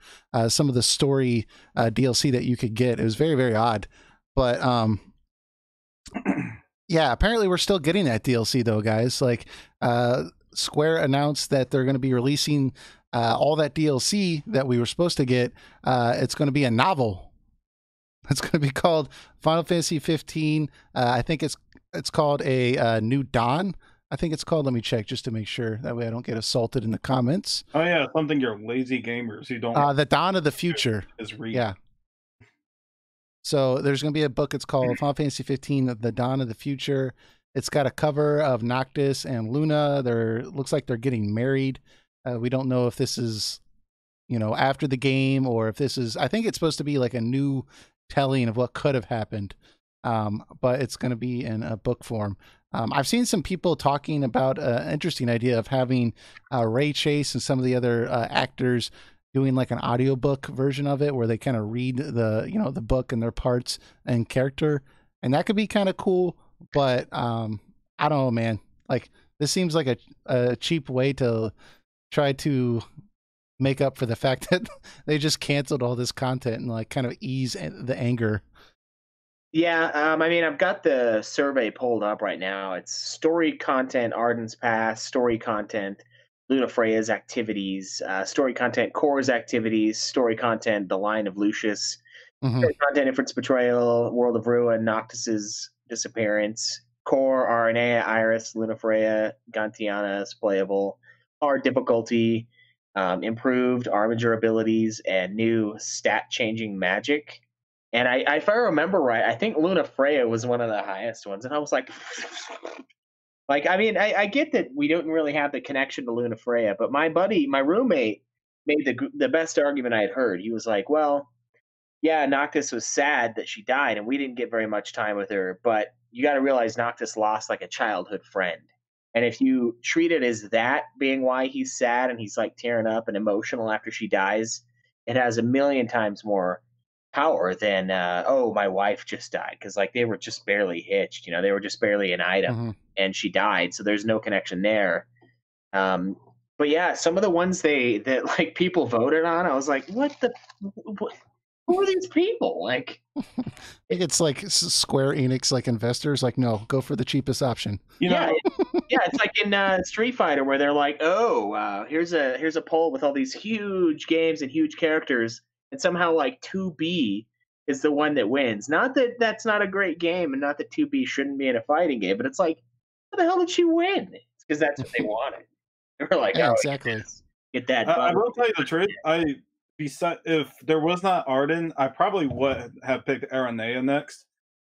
some of the story DLC that you could get. It was very, very odd. But yeah, apparently we're still getting that DLC though, guys. Like Square announced that they're going to be releasing all that DLC that we were supposed to get. It's going to be a novel. It's going to be called Final Fantasy 15. I think it's called a New Dawn. I think it's called. Let me check just to make sure. That way I don't get assaulted in the comments. Oh yeah, something your lazy gamers who don't. The Dawn of the Future is reading. Yeah. So there's going to be a book. It's called Final Fantasy 15: The Dawn of the Future. It's got a cover of Noctis and Luna. Looks like they're getting married. We don't know if this is after the game, or if this is, I think it's supposed to be like a new telling of what could have happened. But it's going to be in a book form. I've seen some people talking about an interesting idea of having Ray Chase and some of the other actors doing like an audiobook version of it, where they kind of read the book and their parts and character, and that could be kind of cool. But I don't know, man. Like, this seems like a cheap way to try to make up for the fact that they just canceled all this content and like kind of ease the anger. Yeah, I mean, I've got the survey pulled up right now. It's story content, Ardyn's past, story content, Lunafreya's activities, story content, Core's activities, story content, the line of Lucius, story content, Ifrit's betrayal, World of Ruin, Noctis's disappearance, Core, Aranea, Iris, Lunafreya, Gantiana is playable, hard difficulty, improved armature abilities, and new stat-changing magic. And if I remember right, I think Lunafreya was one of the highest ones. And I was like, I mean, I get that we don't really have the connection to Lunafreya, but my roommate, made the best argument I had heard. He was like, well, yeah, Noctis was sad that she died, and we didn't get very much time with her. But you got to realize Noctis lost like a childhood friend. And if you treat it as that being why he's sad and he's like tearing up and emotional after she dies, it has a million times more power than oh, my wife just died, because like they were just barely hitched, they were just barely an item, and she died, so there's no connection there. But yeah, some of the ones that like people voted on, I was like, what, who are these people? Like, I think it's like Square Enix, like investors, like, no, go for the cheapest option. Yeah, it's like in Street Fighter, where they're like, oh, here's a poll with all these huge games and huge characters, and somehow like 2B is the one that wins. Not that that's not a great game, and not that 2B shouldn't be in a fighting game, but it's like, how the hell did she win? It's because that's what they wanted. They were like, yeah, oh, exactly. Get that. I will tell you the truth. If there was not Ardyn, I probably would have picked Aranea next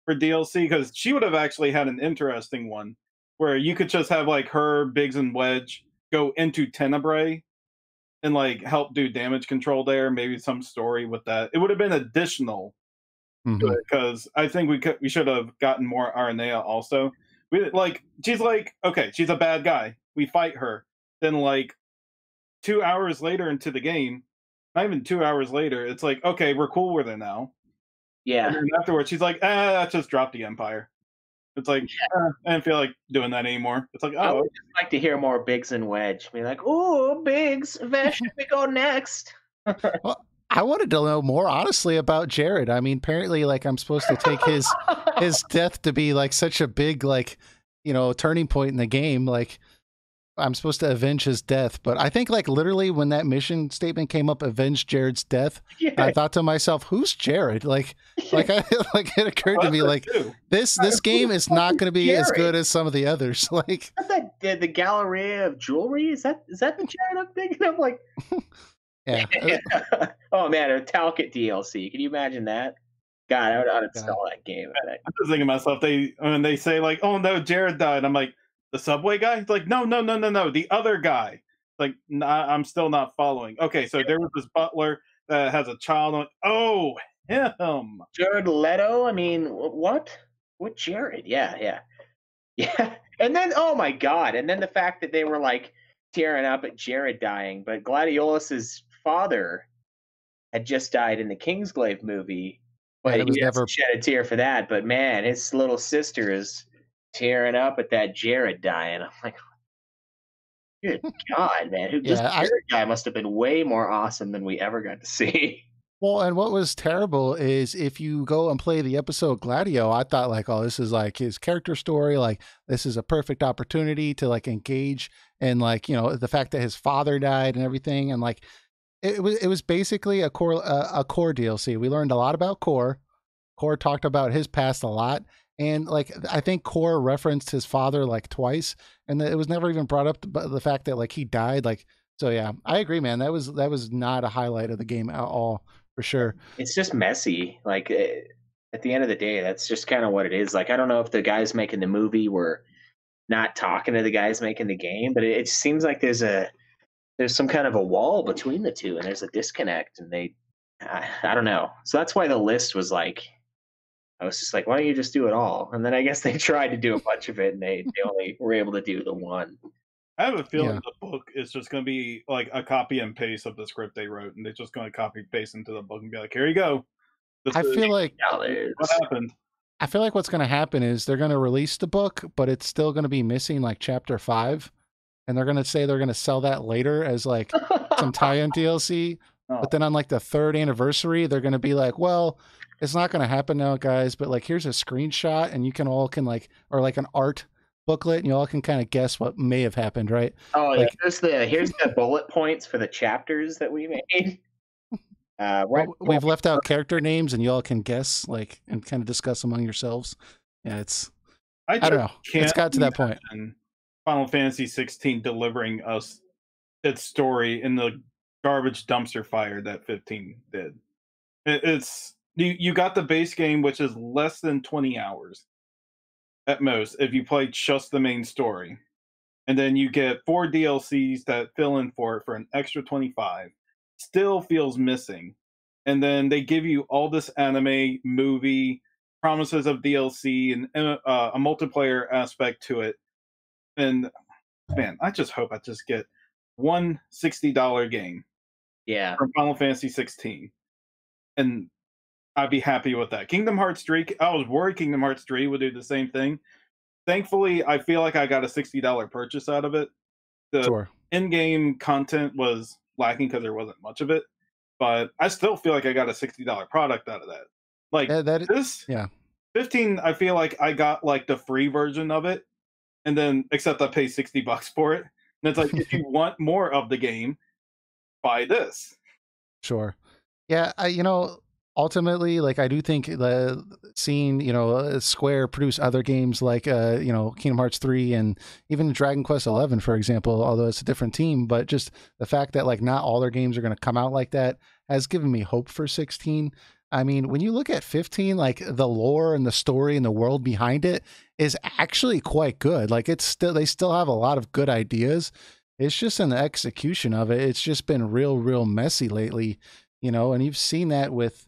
for DLC, because she would have actually had an interesting one where you could just have like her, Biggs, and Wedge go into Tenebrae and like help do damage control there. Maybe some story with that. It would have been additional, because I think we should have gotten more Aranea also. She's like, okay, she's a bad guy. We fight her. Then like 2 hours later into the game, not even 2 hours later, it's like, okay, we're cool with her now. Yeah. And then afterwards, she's like, just drop the Empire. It's like, I don't feel like doing that anymore. It's like, I would just like to hear more Biggs and Wedge. Be like, oh, Biggs, where should we go next? Well, I wanted to know more, honestly, about Jared. I mean, apparently, like, I'm supposed to take his death to be like such a big, like, turning point in the game. Like, I'm supposed to avenge his death, but I think like literally when that mission statement came up, avenge Jared's death, I thought to myself, who's Jared? Like it occurred to me like this game is not going to be as good as some of the others. Like the Galleria of Jewelry, is that the Jared I'm thinking of? Like, yeah. Oh man, a Talcott DLC. Can you imagine that? God, I would install that game. I'm just thinking to myself, when they say like, oh no, Jared died, I'm like, the subway guy? It's like, no, the other guy. Like, I'm still not following. Okay, so there was this butler that has a child. I'm like, oh, him. Jared Leto? I mean, what? What Jared? Yeah. And then, oh my God. And then the fact that they were like tearing up at Jared dying, but Gladiolus's father had just died in the Kingsglaive movie. But he never shed a tear for that. But man, his little sister is tearing up at that Jared dying. I'm like, good God, man. This Jared guy must have been way more awesome than we ever got to see. Well, and what was terrible is if you go and play the episode Gladio, I thought like, oh, this is like his character story. Like, this is a perfect opportunity to like engage and like, the fact that his father died and everything. And like, it was basically a core DLC. We learned a lot about Core. Core talked about his past a lot. And like, I think Core referenced his father like twice, and it was never even brought up the fact that like he died. Like, so yeah, I agree, man. That was not a highlight of the game at all, for sure. It's just messy. Like at the end of the day, that's just kind of what it is. Like, I don't know if the guys making the movie were not talking to the guys making the game, but it seems like there's a there's some kind of a wall between the two, and there's a disconnect, and I don't know. So that's why the list was like, I was just like, why don't you just do it all? And then I guess they tried to do a bunch of it, and they only were able to do the one. I have a feeling the book is just going to be like a copy and paste of the script they wrote, and they're just going to copy and paste into the book and be like, here you go. I feel like what happened. I feel like what's going to happen is they're going to release the book, but it's still going to be missing like chapter 5, and they're going to say they're going to sell that later as like some tie-in DLC. Oh. But then on like the 3rd anniversary, they're going to be like, well, it's not going to happen now, guys, but like here's a screenshot, and you can all like, or like an art booklet, and you all can kind of guess what may have happened, right? Oh, like, yeah. Here's the bullet points for the chapters that we made. Right, we've left out character names, and you all can guess, like, and kind of discuss among yourselves. Yeah, I don't know. It's got to that point. Final Fantasy 16 delivering us its story in the garbage dumpster fire that 15 did. It's you got the base game, which is less than 20 hours at most if you play just the main story, and then you get 4 DLCs that fill in for it for an extra 25. Still feels missing. And then they give you all this anime, movie, promises of DLC, and a multiplayer aspect to it. And man, I just hope I just get one $60 game. Yeah. From Final Fantasy 16. And I'd be happy with that. Kingdom Hearts 3, I was worried Kingdom Hearts 3 would do the same thing. Thankfully, I feel like I got a $60 purchase out of it. The in-game content was lacking because there wasn't much of it, but I still feel like I got a $60 product out of that. Like this, 15, I feel like I got like the free version of it, and then except I paid $60 for it. And it's like, if you want more of the game, buy this. Sure. Yeah, ultimately, like I do think seeing Square produce other games like Kingdom Hearts 3 and even Dragon Quest 11, for example, although it's a different team, but just the fact that like not all their games are going to come out like that has given me hope for 16. I mean, when you look at 15, like the lore and the story and the world behind it is actually quite good. Like they still have a lot of good ideas. It's just in the execution of it. It's just been real messy lately, and you've seen that with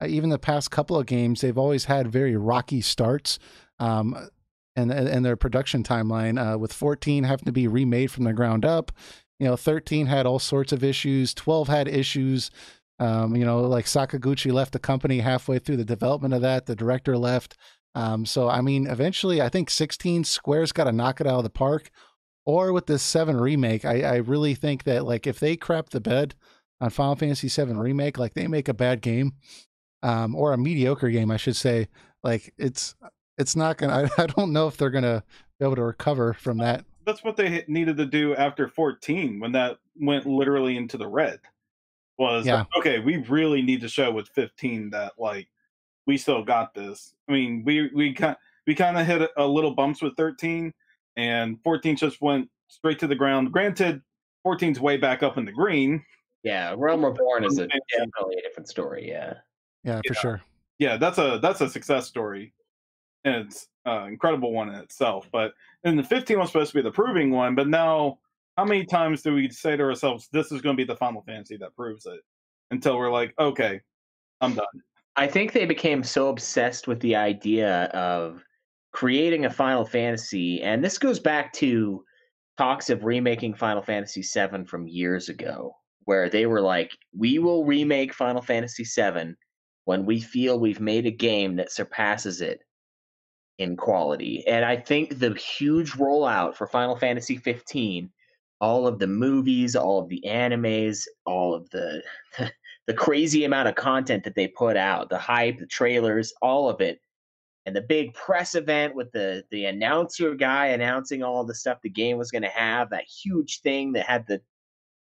even the past couple of games. They've always had very rocky starts, and their production timeline, with 14 having to be remade from the ground up. 13 had all sorts of issues. 12 had issues. Like Sakaguchi left the company halfway through the development of that. The director left. So, I mean, eventually I think 16 Square's got to knock it out of the park. Or with this 7 remake, I really think that like if they crap the bed on Final Fantasy 7 remake, like they make a bad game, or a mediocre game, I should say, like it's not gonna. I don't know if they're gonna be able to recover from that. That's what they needed to do after 14, when that went literally into the red. Was like, okay, we really need to show with 15 that like we still got this. I mean, we kind of hit a little bumps with 13, and 14 just went straight to the ground. Granted, 14's way back up in the green. Yeah, Realm Reborn is definitely a different story. Yeah, for sure. Yeah, that's a success story, and it's an incredible one in itself. But then the 15 was supposed to be the proving one, but now how many times do we say to ourselves, this is going to be the Final Fantasy that proves it? Until we're like, okay, I'm done. I think they became so obsessed with the idea of creating a Final Fantasy, and this goes back to talks of remaking Final Fantasy VII from years ago, where they were like, we will remake Final Fantasy VII when we feel we've made a game that surpasses it in quality. And I think the huge rollout for Final Fantasy 15, all of the movies, all of the animes, all of the crazy amount of content that they put out, the hype, the trailers, all of it, and the big press event with the announcer guy announcing all of the stuff the game was going to have, that huge thing that had the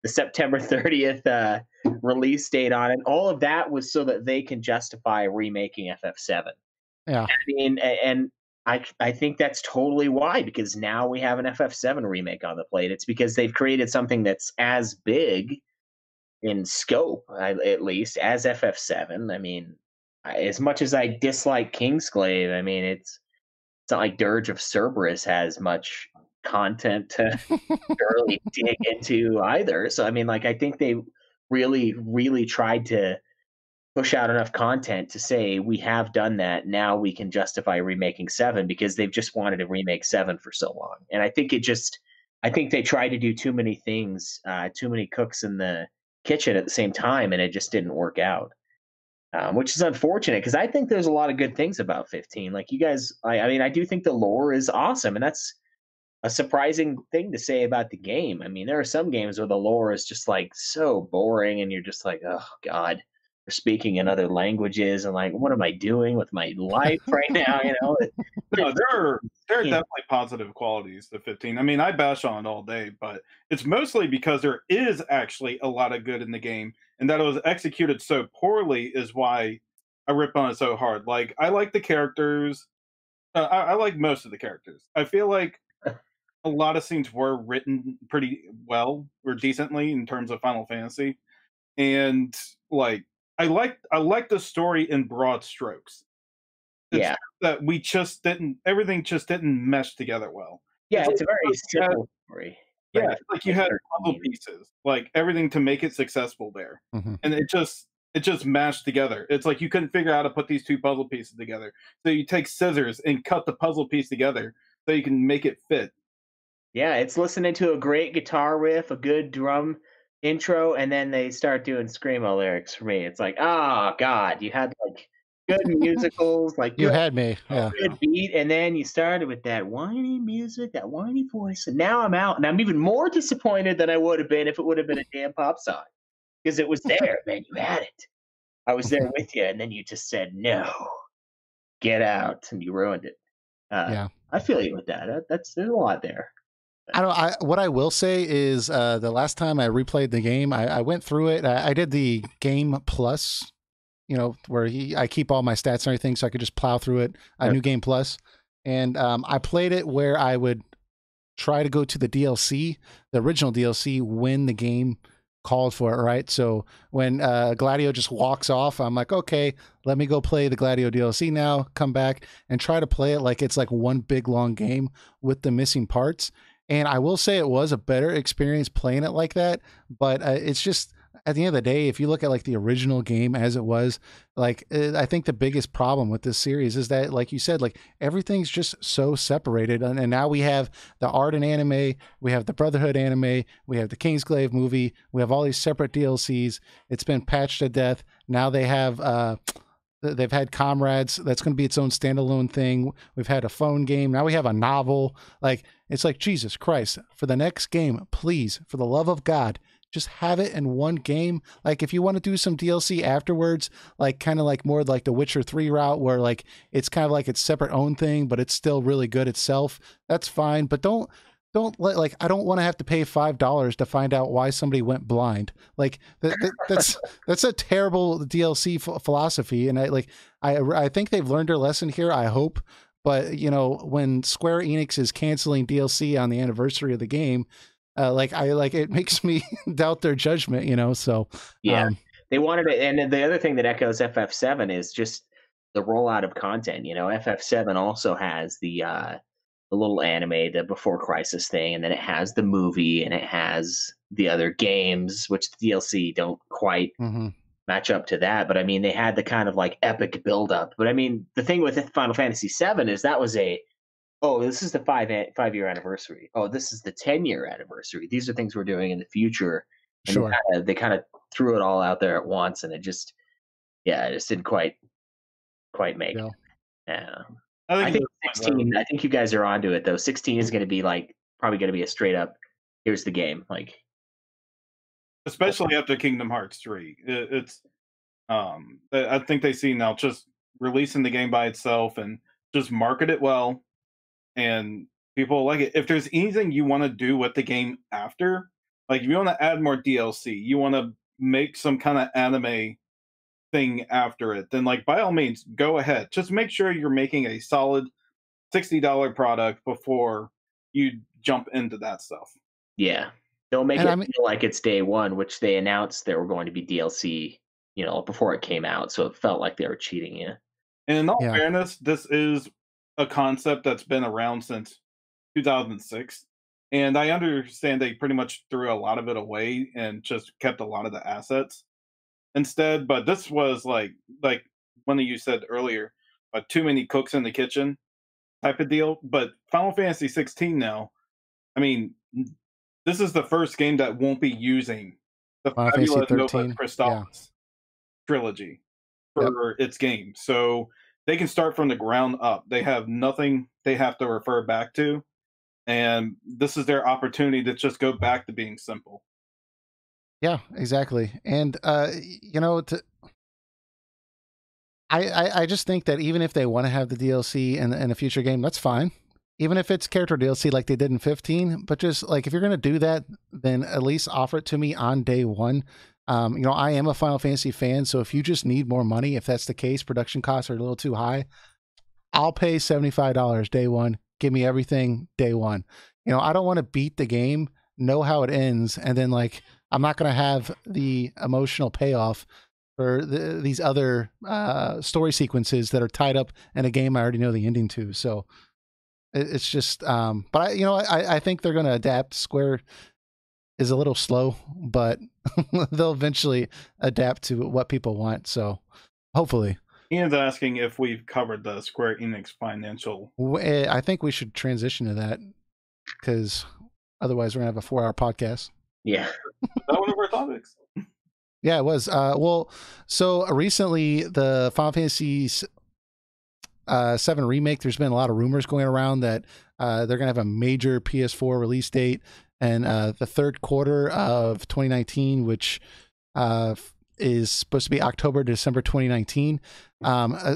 September 30th release date on it. All of that was so that they can justify remaking FF7. Yeah. I mean, and I think that's totally why, because now we have an FF7 remake on the plate. It's because they've created something that's as big in scope, at least, as FF7. I mean, as much as I dislike Kingsglaive, I mean, it's not like Dirge of Cerberus has much content to really dig into either. So I mean, like, I think they really tried to push out enough content to say we have done that. Now we can justify remaking 7 because they've just wanted to remake 7 for so long. And I think they tried to do too many things, too many cooks in the kitchen at the same time, and it just didn't work out. Which is unfortunate because I think there's a lot of good things about 15. Like you guys, I mean, I do think the lore is awesome, and that's a surprising thing to say about the game. I mean, there are some games where the lore is just like so boring, and you're just like, oh god, we're speaking in other languages, and like, what am I doing with my life right now? You know, No, there are definitely positive qualities to 15. I mean, I bash on it all day, but it's mostly because there is actually a lot of good in the game, and that it was executed so poorly is why I rip on it so hard. Like, I like the characters. I like most of the characters. I feel like a lot of scenes were written pretty well or decently in terms of Final Fantasy, and like I like the story in broad strokes. It's yeah, that we just didn't everything just didn't mesh together well. yeah, It's like it's a very you had, simple story. yeah, Very it's like you had puzzle 13. pieces, like everything to make it successful there, Mhm. and it just mashed together. It's like you couldn't figure out how to put these two puzzle pieces together, so you take scissors and cut the puzzle piece together so you can make it fit. Yeah, it's listening to a great guitar riff, a good drum intro, and then they start doing screamo lyrics for me. It's like, oh god, you had like good musicals, like You had me. Oh, Yeah. good beat, and then you started with that whiny music, that whiny voice, and now I'm out, and I'm even more disappointed than I would have been if it would have been a damn pop song because it was there, man. You had it. I was there with you, and then you just said no, get out, and you ruined it. Yeah. I feel you with that. There's a lot there. What I will say is the last time I replayed the game, I went through it. I did the game plus, you know, where I keep all my stats and everything, so I could just plow through it. A new game plus, and I played it where I would try to go to the DLC, the original DLC, when the game called for it, right? So when Gladio just walks off, I'm like, okay, let me go play the Gladio DLC now, come back and try to play it like it's like one big long game with the missing parts. And I will say it was a better experience playing it like that, but it's just at the end of the day, if you look at like the original game as it was, like I think the biggest problem with this series is that, like you said, like everything's just so separated. And now we have the Ardyn anime, we have the Brotherhood anime, we have the Kingsglaive movie, we have all these separate DLCs. It's been patched to death. Now they have they've had Comrades. That's going to be its own standalone thing. We've had a phone game. Now we have a novel. Like, it's like, Jesus Christ, for the next game, please, for the love of God, just have it in one game. Like, if you want to do some DLC afterwards, like kind of like more like the Witcher 3 route, where like it's kind of like its separate own thing, but it's still really good itself, that's fine. But don't let, like, I don't want to have to pay $5 to find out why somebody went blind. Like that's a terrible DLC philosophy. And I think they've learned their lesson here. I hope. But you know, when Square Enix is canceling DLC on the anniversary of the game, it makes me doubt their judgment. You know, so yeah, they wanted it. And the other thing that echoes FF7 is just the rollout of content. You know, FF7 also has the little anime, the Before Crisis thing, and then it has the movie, and it has the other games, which the DLC don't quite match up to that. But I mean, they had the kind of like epic buildup. But I mean, the thing with Final Fantasy VII is that was this is the 5-year anniversary. Oh, this is the 10-year anniversary. These are things we're doing in the future. And sure, they kind of threw it all out there at once, and it just didn't quite make it. Yeah. I think 16. I think you guys are onto it though. 16 is going to be like probably going to be a straight up. Here's the game, like especially after Kingdom Hearts 3. It's I think they see now just releasing the game by itself and just market it well, and people like it. If there's anything you want to do with the game after, like if you want to add more DLC, you want to make some kind of anime thing after it, then like by all means go ahead. Just make sure you're making a solid $60 product before you jump into that stuff. Yeah, don't make feel like it's day one, which they announced there were going to be DLC, you know, before it came out, so it felt like they were cheating you. And in all fairness, this is a concept that's been around since 2006. And I understand they pretty much threw a lot of it away and just kept a lot of the assets instead. But this was like one of you said earlier, too many cooks in the kitchen type of deal. But Final Fantasy 16 now, I mean, this is the first game that won't be using the Final Fantasy fabulous Nova 13. Crystallis Yeah. trilogy Yep. for its game. So they can start from the ground up. They have nothing they have to refer back to. And this is their opportunity to just go back to being simple. Yeah, exactly. And you know, I just think that even if they want to have the DLC in a future game, that's fine. Even if it's character DLC like they did in 15, but just like if you're gonna do that, then at least offer it to me on day one. You know, I am a Final Fantasy fan, so if you just need more money, if that's the case, production costs are a little too high, I'll pay $75 day one. Give me everything day one. You know, I don't want to beat the game, know how it ends, and then like I'm not going to have the emotional payoff for these other story sequences that are tied up in a game I already know the ending to. So it's just, but I think they're going to adapt. Square is a little slow, but they'll eventually adapt to what people want. So hopefully. Ian's asking if we've covered the Square Enix financial. I think we should transition to that because otherwise we're going to have a 4-hour podcast. Yeah. That one of our topics. Yeah, it was. Well, so recently the Final Fantasy VII Remake, there's been a lot of rumors going around that they're going to have a major PS4 release date and the third quarter of 2019, which is supposed to be October, December 2019.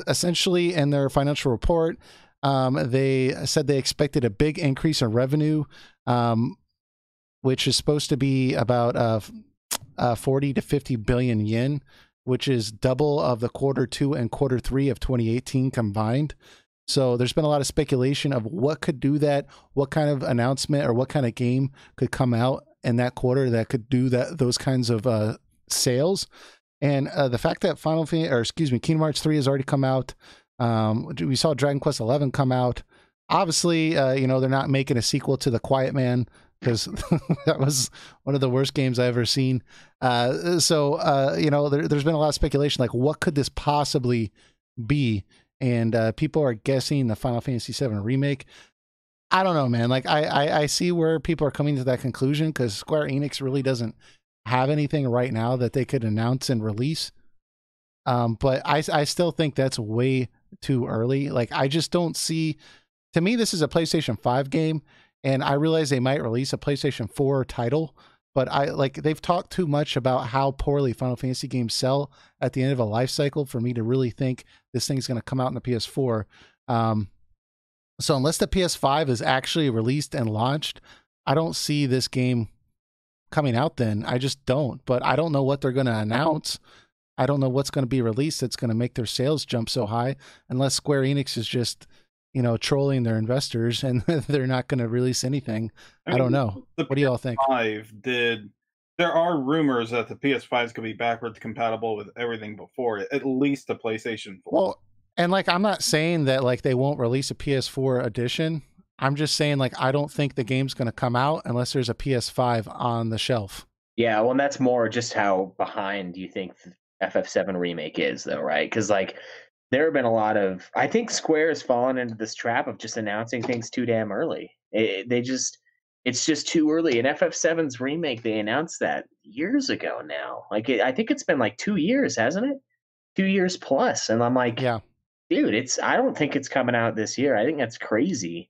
Essentially, in their financial report, they said they expected a big increase in revenue, which is supposed to be about 40 to 50 billion yen, which is double of the Q2 and Q3 of 2018 combined. So there's been a lot of speculation of what could do that, what kind of announcement or what kind of game could come out in that quarter that could do those kinds of sales. And the fact that Kingdom Hearts 3 has already come out. We saw Dragon Quest 11 come out. Obviously, they're not making a sequel to The Quiet Man because that was one of the worst games I've ever seen. There's been a lot of speculation, like what could this possibly be? And people are guessing the Final Fantasy VII Remake. I don't know, man. Like I see where people are coming to that conclusion because Square Enix really doesn't have anything right now that they could announce and release. But I still think that's way too early. Like I just don't see, to me, this is a PlayStation 5 game, and I realize they might release a PlayStation 4 title, but they've talked too much about how poorly Final Fantasy games sell at the end of a life cycle for me to really think this thing's going to come out in the PS4. So unless the PS5 is actually released and launched, I don't see this game coming out then. I just don't. But I don't know what they're going to announce. I don't know what's going to be released that's going to make their sales jump so high, unless Square Enix is just, trolling their investors and they're not going to release anything. I don't know. What do y'all think? There are rumors that the PS5 could be backwards compatible with everything before it, at least the PlayStation 4. Well, and I'm not saying that they won't release a PS4 edition. I'm just saying I don't think the game's going to come out unless there's a PS5 on the shelf. Yeah, well, and that's more just how behind you think FF7 Remake is, though, right? Because there have been a lot of, I think Square has fallen into this trap of just announcing things too damn early. It's just too early. In FF7's Remake, they announced that years ago now. I think it's been 2 years, hasn't it? 2 years plus. And I'm like, yeah, dude, I don't think it's coming out this year. I think that's crazy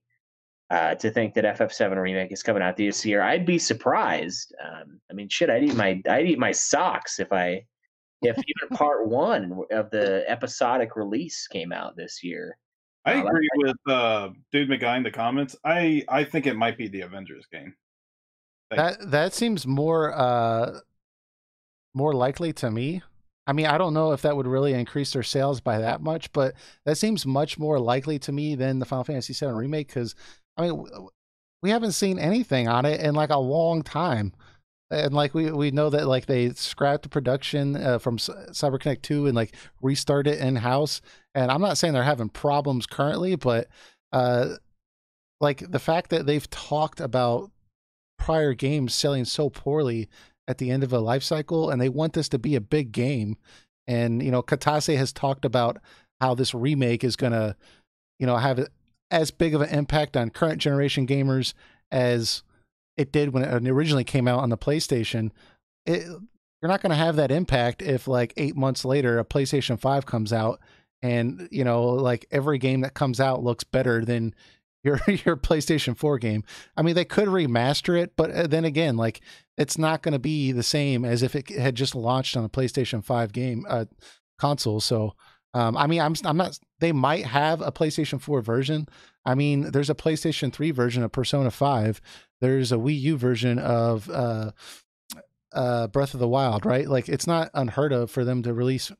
to think that FF7 Remake is coming out this year. I'd be surprised. I'd eat my socks if even part one of the episodic release came out this year. I agree with Dude McGuy in the comments. I think it might be the Avengers game. That seems more likely to me. I mean, I don't know if that would really increase their sales by that much, but that seems much more likely to me than the Final Fantasy VII Remake because, we haven't seen anything on it in a long time. And we know that they scrapped the production from CyberConnect 2 and restart it in house. And I'm not saying they're having problems currently, but the fact that they've talked about prior games selling so poorly at the end of a life cycle, and they want this to be a big game. And, you know, Katase has talked about how this remake is going to, you know, have as big of an impact on current generation gamers as it did when it originally came out on the PlayStation. You're not going to have that impact if like 8 months later a PlayStation 5 comes out and, you know, like every game that comes out looks better than your PlayStation 4 game. I mean, they could remaster it, but then again, like it's not going to be the same as if it had just launched on a PlayStation 5 game console. So, I mean, I'm not. They might have a PlayStation 4 version. I mean, there's a PlayStation 3 version of Persona 5. There's a Wii U version of Breath of the Wild, right? Like, it's not unheard of for them to release,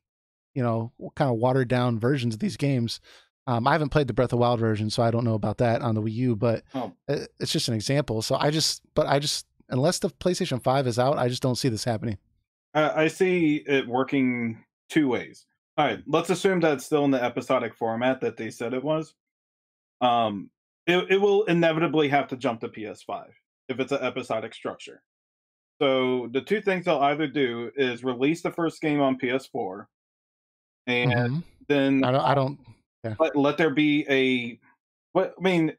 you know, kind of watered down versions of these games. I haven't played the Breath of the Wild version, so I don't know about that on the Wii U, but it's just an example. So I just, unless the PlayStation 5 is out, I just don't see this happening. I see it working two ways. All right, let's assume that it's still in the episodic format that they said it was. It will inevitably have to jump to PS5 if it's an episodic structure. So the two things they'll either do is release the first game on PS4, and then I don't. Yeah. Let there be a. What I mean,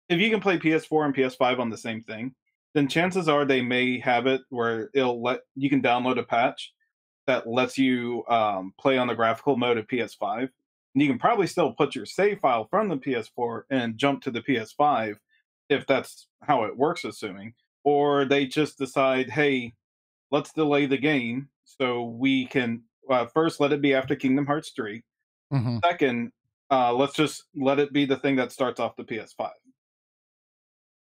if you can play PS4 and PS5 on the same thing, then chances are they may have it where you can download a patch that lets you play on the graphical mode of PS5. And you can probably still put your save file from the PS4 and jump to the PS5 if that's how it works, assuming. Or they just decide, hey, let's delay the game so we can first let it be after Kingdom Hearts 3. Second, let's just let it be the thing that starts off the PS5.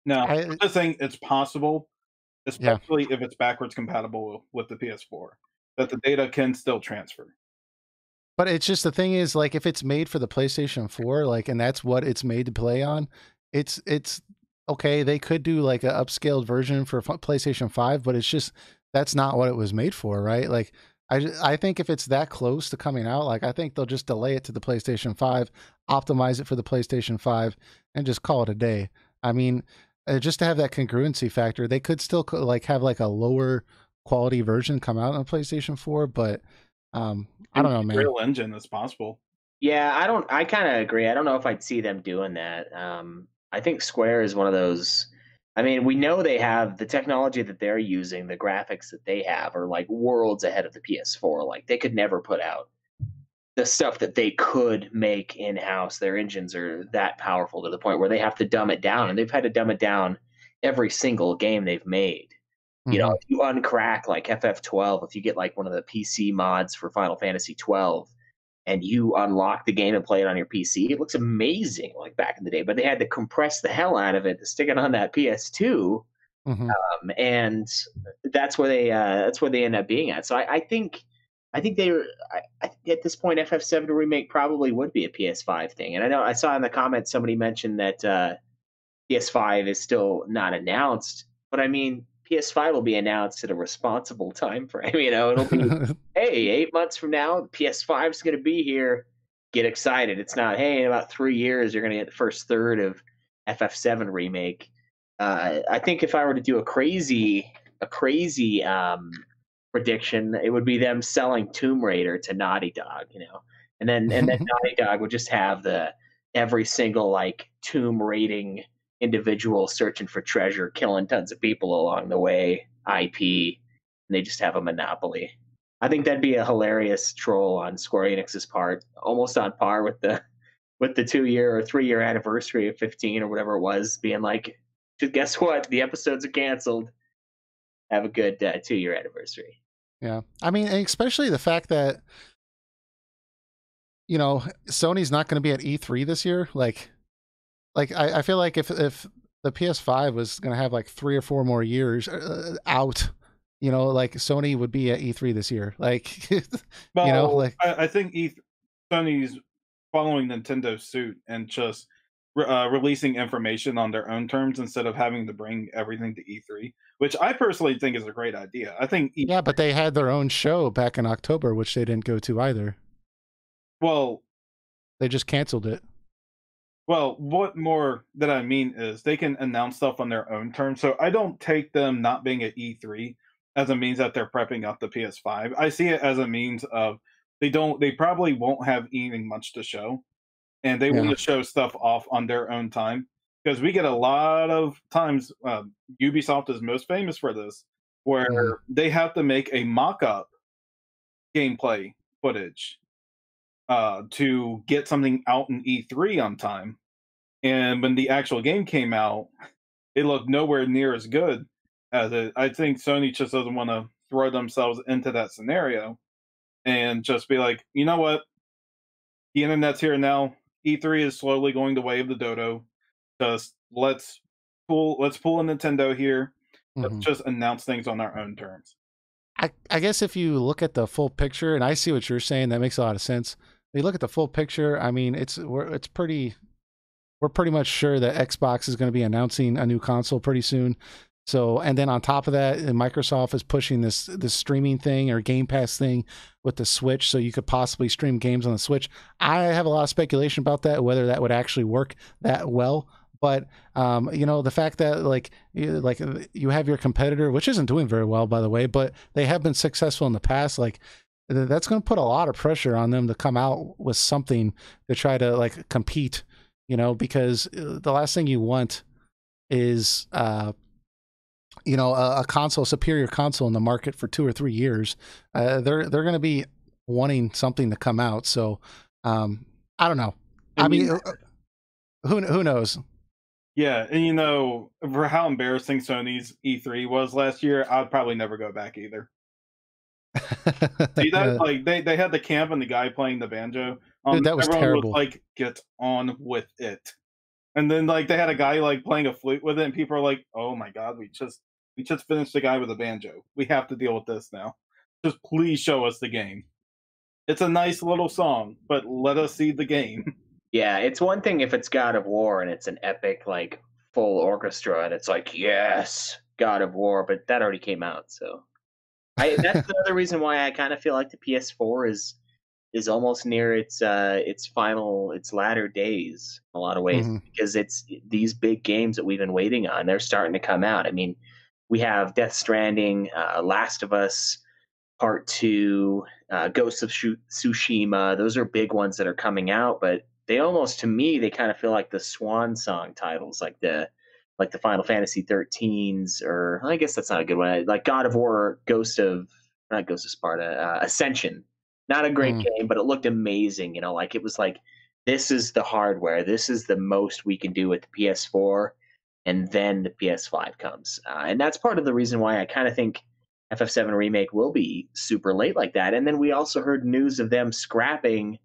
Now, I'm just saying it's possible, especially if it's backwards compatible with the PS4. That the data can still transfer. But it's just the thing is, like, if it's made for the PlayStation 4, like, and that's what it's made to play on, it's okay. They could do like an upscaled version for PlayStation 5, but it's just that's not what it was made for, right? Like, I think if it's that close to coming out, like, I think they'll just delay it to the PlayStation 5, optimize it for the PlayStation 5, and just call it a day. I mean, just to have that congruency factor, they could still like have like a lower quality version come out on PlayStation 4, but I don't know, man. Real Engine is possible. Yeah, I kind of agree. I don't know if I'd see them doing that. I think Square is one of those. I mean, we know they have the technology that they're using, the graphics that they have are like worlds ahead of the PS4. Like, they could never put out the stuff that they could make in-house. Their engines are that powerful to the point where they have to dumb it down, and they've had to dumb it down every single game they've made. You know, if you uncrack like FF12, if you get like one of the PC mods for Final Fantasy 12 and you unlock the game and play it on your PC, it looks amazing like back in the day. But they had to compress the hell out of it to stick it on that PS2, and that's where they end up being at. So I think at this point, FF7 Remake probably would be a PS5 thing. And I know I saw in the comments somebody mentioned that PS5 is still not announced, but I mean, PS5 will be announced at a responsible time frame. You know, it'll be, hey, 8 months from now, PS5 is going to be here. Get excited. It's not, hey, in about 3 years, you're going to get the first third of FF7 Remake. I think if I were to do a crazy prediction, it would be them selling Tomb Raider to Naughty Dog, you know, and then Naughty Dog would just have every single like tomb raiding individual searching for treasure, killing tons of people along the way, IP, and they just have a monopoly. I think that'd be a hilarious troll on Square Enix's part, almost on par with the 2-year or 3-year anniversary of 15 or whatever it was, being like, guess what? The episodes are canceled. Have a good 2-year anniversary. Yeah. I mean, especially the fact that, you know, Sony's not going to be at E3 this year. Like I feel like if the PS5 was going to have like 3 or 4 more years out, you know, like Sony would be at E3 this year. Like, well, you know, like I think Sony's following Nintendo's suit and just releasing information on their own terms instead of having to bring everything to E3, which I personally think is a great idea. I think yeah, but they had their own show back in October, which they didn't go to either. Well, they just canceled it. Well, what more that I mean is they can announce stuff on their own terms. So I don't take them not being at E3 as a means that they're prepping up the PS5. I see it as a means of they probably won't have even much to show, and they want Yeah. to show stuff off on their own time, because we get a lot of times. Ubisoft is most famous for this, where Hmm. they have to make a mock-up gameplay footage to get something out in E3 on time. And when the actual game came out, it looked nowhere near as good as it. I think Sony just doesn't want to throw themselves into that scenario and just be like, you know what, the internet's here now. E3 is slowly going the way of the dodo. Just let's pull a Nintendo here. Let's Hmm. just announce things on our own terms. I guess if you look at the full picture, and I see what you're saying, that makes a lot of sense. If you look at the full picture, I mean, we're pretty much sure that Xbox is going to be announcing a new console pretty soon. So, and then on top of that, Microsoft is pushing this streaming thing or Game Pass thing with the Switch, so you could possibly stream games on the Switch. I have a lot of speculation about that, whether that would actually work that well. But you know, the fact that you have your competitor, which isn't doing very well, by the way, but they have been successful in the past, like that's going to put a lot of pressure on them to come out with something to try to like compete, you know, because the last thing you want is you know, a console, superior console in the market for 2 or 3 years. They're going to be wanting something to come out. So I don't know. I mean, who knows? Yeah, and you know, for how embarrassing Sony's E3 was last year, I'd probably never go back either. See that? Like they had the camp and the guy playing the banjo. Dude, that was Everyone was terrible. like, "Get on with it." And then like they had a guy like playing a flute with it, and people are like, "Oh my god, we just finished the guy with a banjo. We have to deal with this now. Just please show us the game. It's a nice little song, but let us see the game." Yeah, it's one thing if it's God of War and it's an epic, like, full orchestra and it's like, yes, God of War, but that already came out, so that's another reason why I kind of feel like the PS4 is almost near its latter days in a lot of ways, Hmm. because it's these big games that we've been waiting on. They're starting to come out. I mean, we have Death Stranding, Last of Us Part Two, Ghosts of Tsushima. Those are big ones that are coming out, but they almost, to me, they kind of feel like the swan song titles, like the Final Fantasy 13s, or I guess that's not a good one. Like God of War, not Ghost of Sparta, Ascension. Not a great Hmm. game, but it looked amazing. You know, like it was like, this is the hardware. This is the most we can do with the PS4, and then the PS5 comes, and that's part of the reason why I kind of think FF7 Remake will be super late like that. And then we also heard news of them scrapping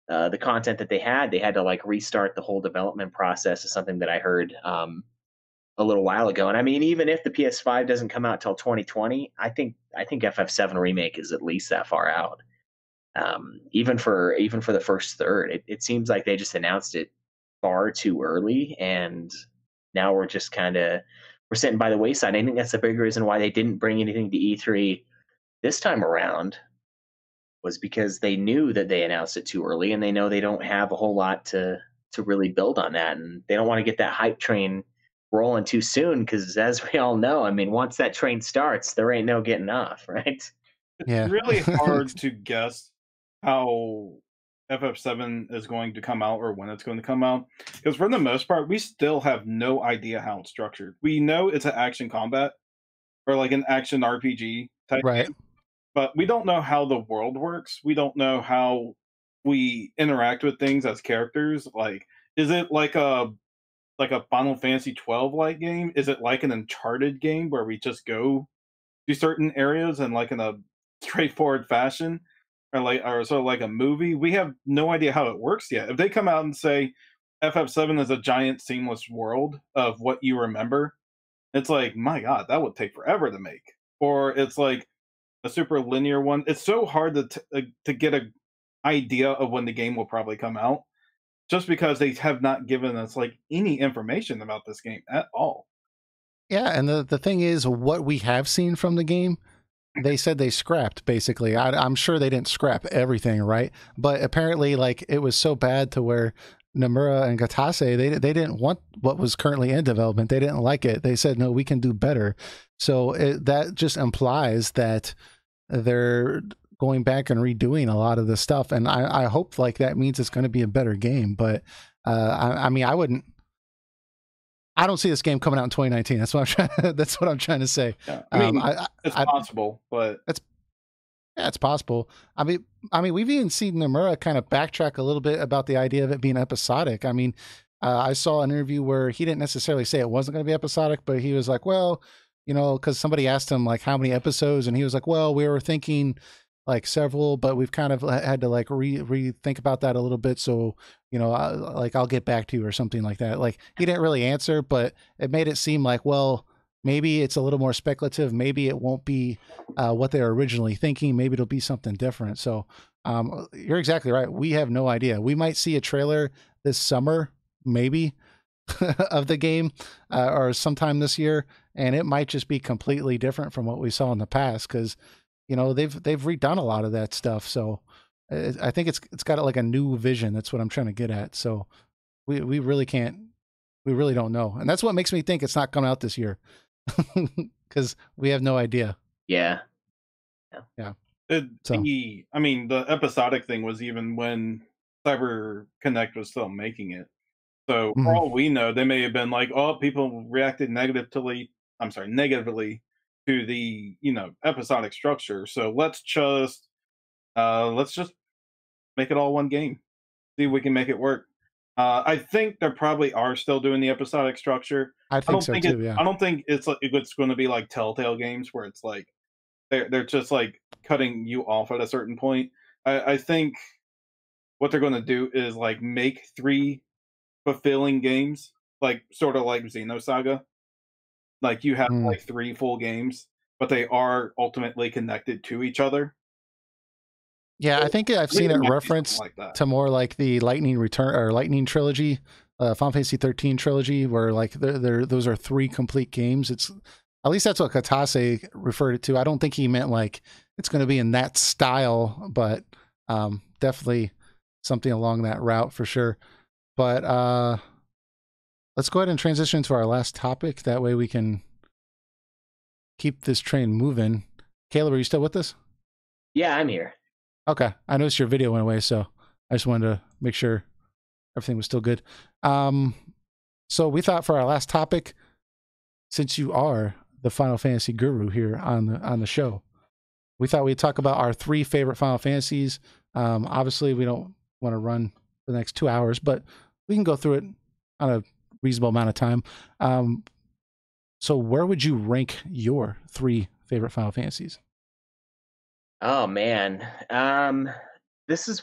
the content that they had. They had to like restart the whole development process, is something that I heard a little while ago. And I mean, even if the PS5 doesn't come out till 2020, I think FF7 Remake is at least that far out. Even for the first third, it seems like they just announced it far too early, and now we're sitting by the wayside. I think that's the big reason why they didn't bring anything to E3 this time around, was because they knew that they announced it too early, and they know they don't have a whole lot to really build on that, and they don't want to get that hype train rolling too soon, because as we all know, I mean, once that train starts, there ain't no getting off, right? It's Yeah. really hard to guess how FF7 is going to come out or when it's going to come out, because for the most part, we still have no idea how it's structured. We know it's an action combat or like an action RPG type Right. game, but we don't know how the world works. We don't know how we interact with things as characters. Like, is it like a Final Fantasy 12 like game? Is it like an Uncharted game where we just go to certain areas and like in a straightforward fashion, or sort of like a movie? We have no idea how it works yet. If they come out and say FF7 is a giant seamless world of what you remember, it's like, my god, that would take forever to make. Or it's like a super linear one. It's so hard to get a idea of when the game will probably come out, just because they have not given us like any information about this game at all. Yeah, and the thing is, what we have seen from the game, they said they scrapped basically. I'm sure they didn't scrap everything, right? But apparently, like it was so bad to where Nomura and Gatase, they didn't want what was currently in development. They didn't like it. They said, no, we can do better. So that just implies that they're going back and redoing a lot of this stuff. And I hope like that means it's going to be a better game. But I mean, I don't see this game coming out in 2019. That's what I'm trying to say. Yeah. I mean, it's possible, but it's possible. I mean, we've even seen Nomura kind of backtrack a little bit about the idea of it being episodic. I mean, I saw an interview where he didn't necessarily say it wasn't going to be episodic, but he was like, well, you know, because somebody asked him like how many episodes, and he was like, well, we were thinking like several, but we've kind of had to like rethink about that a little bit. So, you know, I'll get back to you or something like that. Like he didn't really answer, but it made it seem like, well, maybe it's a little more speculative. Maybe it won't be what they were originally thinking. Maybe it'll be something different. So you're exactly right. We have no idea. We might see a trailer this summer, maybe, of the game or sometime this year, and it might just be completely different from what we saw in the past because, you know, they've redone a lot of that stuff. So I think it's got like a new vision. That's what I'm trying to get at. So we really don't know. And that's what makes me think it's not coming out this year. Because we have no idea. Yeah. I mean, the episodic thing was even when Cyber Connect was still making it. So for all we know, they may have been like, "Oh, people reacted negatively to the episodic structure. So let's just make it all one game. See if we can make it work." I think they probably are still doing the episodic structure. I don't think so too. Yeah. I don't think it's going to be like Telltale games where it's like they're just like cutting you off at a certain point. I think what they're going to do is like make 3 fulfilling games, like sort of like Xenosaga. Like you have like 3 full games, but they are ultimately connected to each other. Yeah, I think I've seen it referenced to more like the Lightning trilogy, Final Fantasy 13 trilogy, where like those are 3 complete games. It's at least that's what Katase referred it to. I don't think he meant like it's going to be in that style, but definitely something along that route for sure. But let's go ahead and transition to our last topic. That way we can keep this train moving. Kaleb, are you still with us? Yeah, I'm here. Okay. I noticed your video went away, so I just wanted to make sure everything was still good. So we thought for our last topic, since you are the Final Fantasy guru here on the show, we thought we'd talk about our 3 favorite Final Fantasies. Obviously, we don't want to run for the next 2 hours, but we can go through it on a reasonable amount of time. So where would you rank your 3 favorite Final Fantasies? Oh man, this is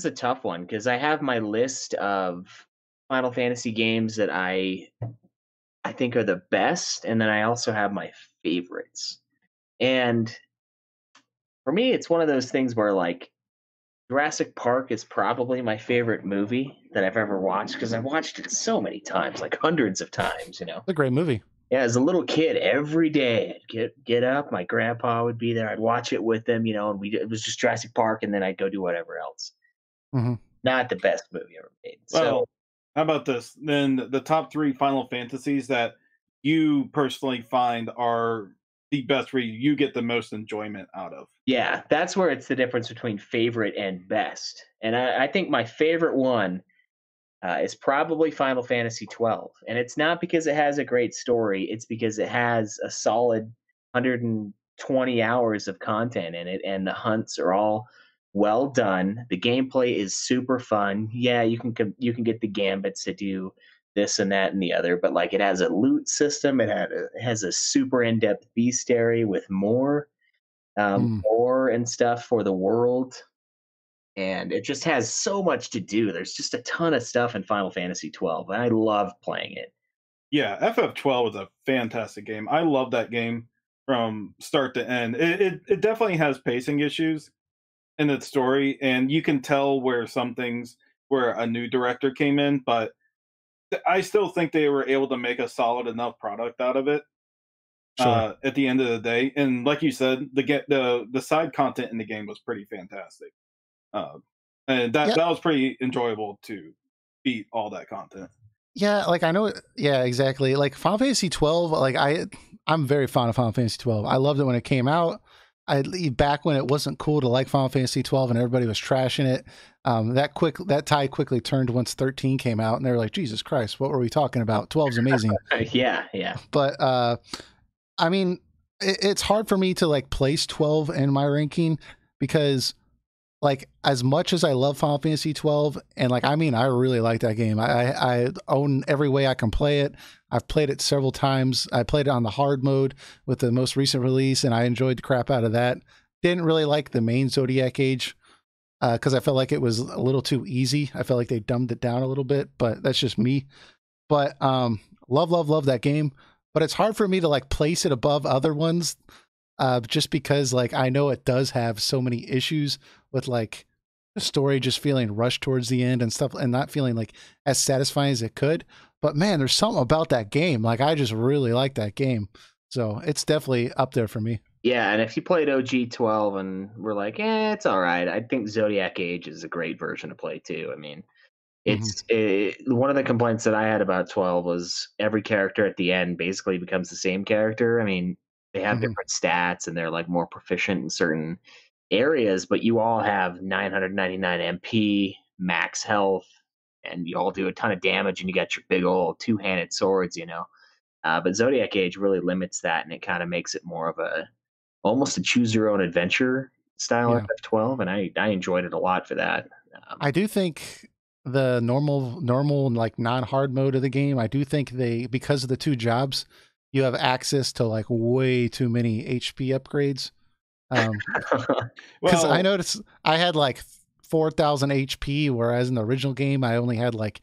a tough one because I have my list of Final Fantasy games that I think are the best, and then I also have my favorites. And for me, it's one of those things where like Jurassic Park is probably my favorite movie that I've ever watched because I've watched it so many times, like hundreds of times. You know, it's a great movie. Yeah, as a little kid, every day I'd get up, my grandpa would be there, I'd watch it with him, you know, and it was just Jurassic Park, and then I'd go do whatever else. Not the best movie ever made. Well, how about this? Then the top 3 Final Fantasies that you personally find are the best, where you get the most enjoyment out of. Yeah, that's where it's the difference between favorite and best. And I think my favorite one is probably Final Fantasy XII. And it's not because it has a great story. It's because it has a solid 120 hours of content in it, and the hunts are all well done. The gameplay is super fun. Yeah, you can get the gambits to do this and that and the other, but like it has a loot system. It has a super in-depth bestiary with more and stuff for the world. And it just has so much to do. There's just a ton of stuff in Final Fantasy XII, and I love playing it. Yeah, FF12 is a fantastic game. I love that game from start to end. It definitely has pacing issues in its story, and you can tell where a new director came in, but I still think they were able to make a solid enough product out of it. Sure. At the end of the day. And like you said, the side content in the game was pretty fantastic. and that Yeah. that was pretty enjoyable to beat all that content. Yeah, like I know. Yeah, exactly. Like Final Fantasy 12. Like I'm very fond of Final Fantasy 12. I loved it when it came out. Back when it wasn't cool to like Final Fantasy 12 and everybody was trashing it. That tide quickly turned once 13 came out, and they were like, Jesus Christ, what were we talking about? 12's amazing. Yeah. But I mean, it's hard for me to like place 12 in my ranking because, like, as much as I love Final Fantasy 12, and like, I mean, I really like that game. I own every way I can play it. I've played it several times. I played it on the hard mode with the most recent release, and I enjoyed the crap out of that. Didn't really like the main Zodiac Age because I felt like it was a little too easy. I felt like they dumbed it down a little bit, but that's just me. But love that game. But it's hard for me to like place it above other ones just because like I know it does have so many issues with like the story just feeling rushed towards the end and stuff and not feeling like as satisfying as it could. But man, there's something about that game. Like I just really like that game. So it's definitely up there for me. Yeah, and if you played OG 12 and we're like, it's all right, I think Zodiac Age is a great version to play too. I mean, it's one of the complaints that I had about 12 was every character at the end basically becomes the same character. I mean, they have different stats and they're like more proficient in certain areas, but you all have 999 MP, max health, and you all do a ton of damage, and you got your big old two-handed swords, you know. But Zodiac Age really limits that, and it kind of makes it more of almost a choose your own adventure style FF12, and I enjoyed it a lot for that. I do think the normal like non-hard mode of the game, I do think because of the two jobs, you have access to like way too many HP upgrades. Because I noticed I had like 4,000 HP, whereas in the original game I only had like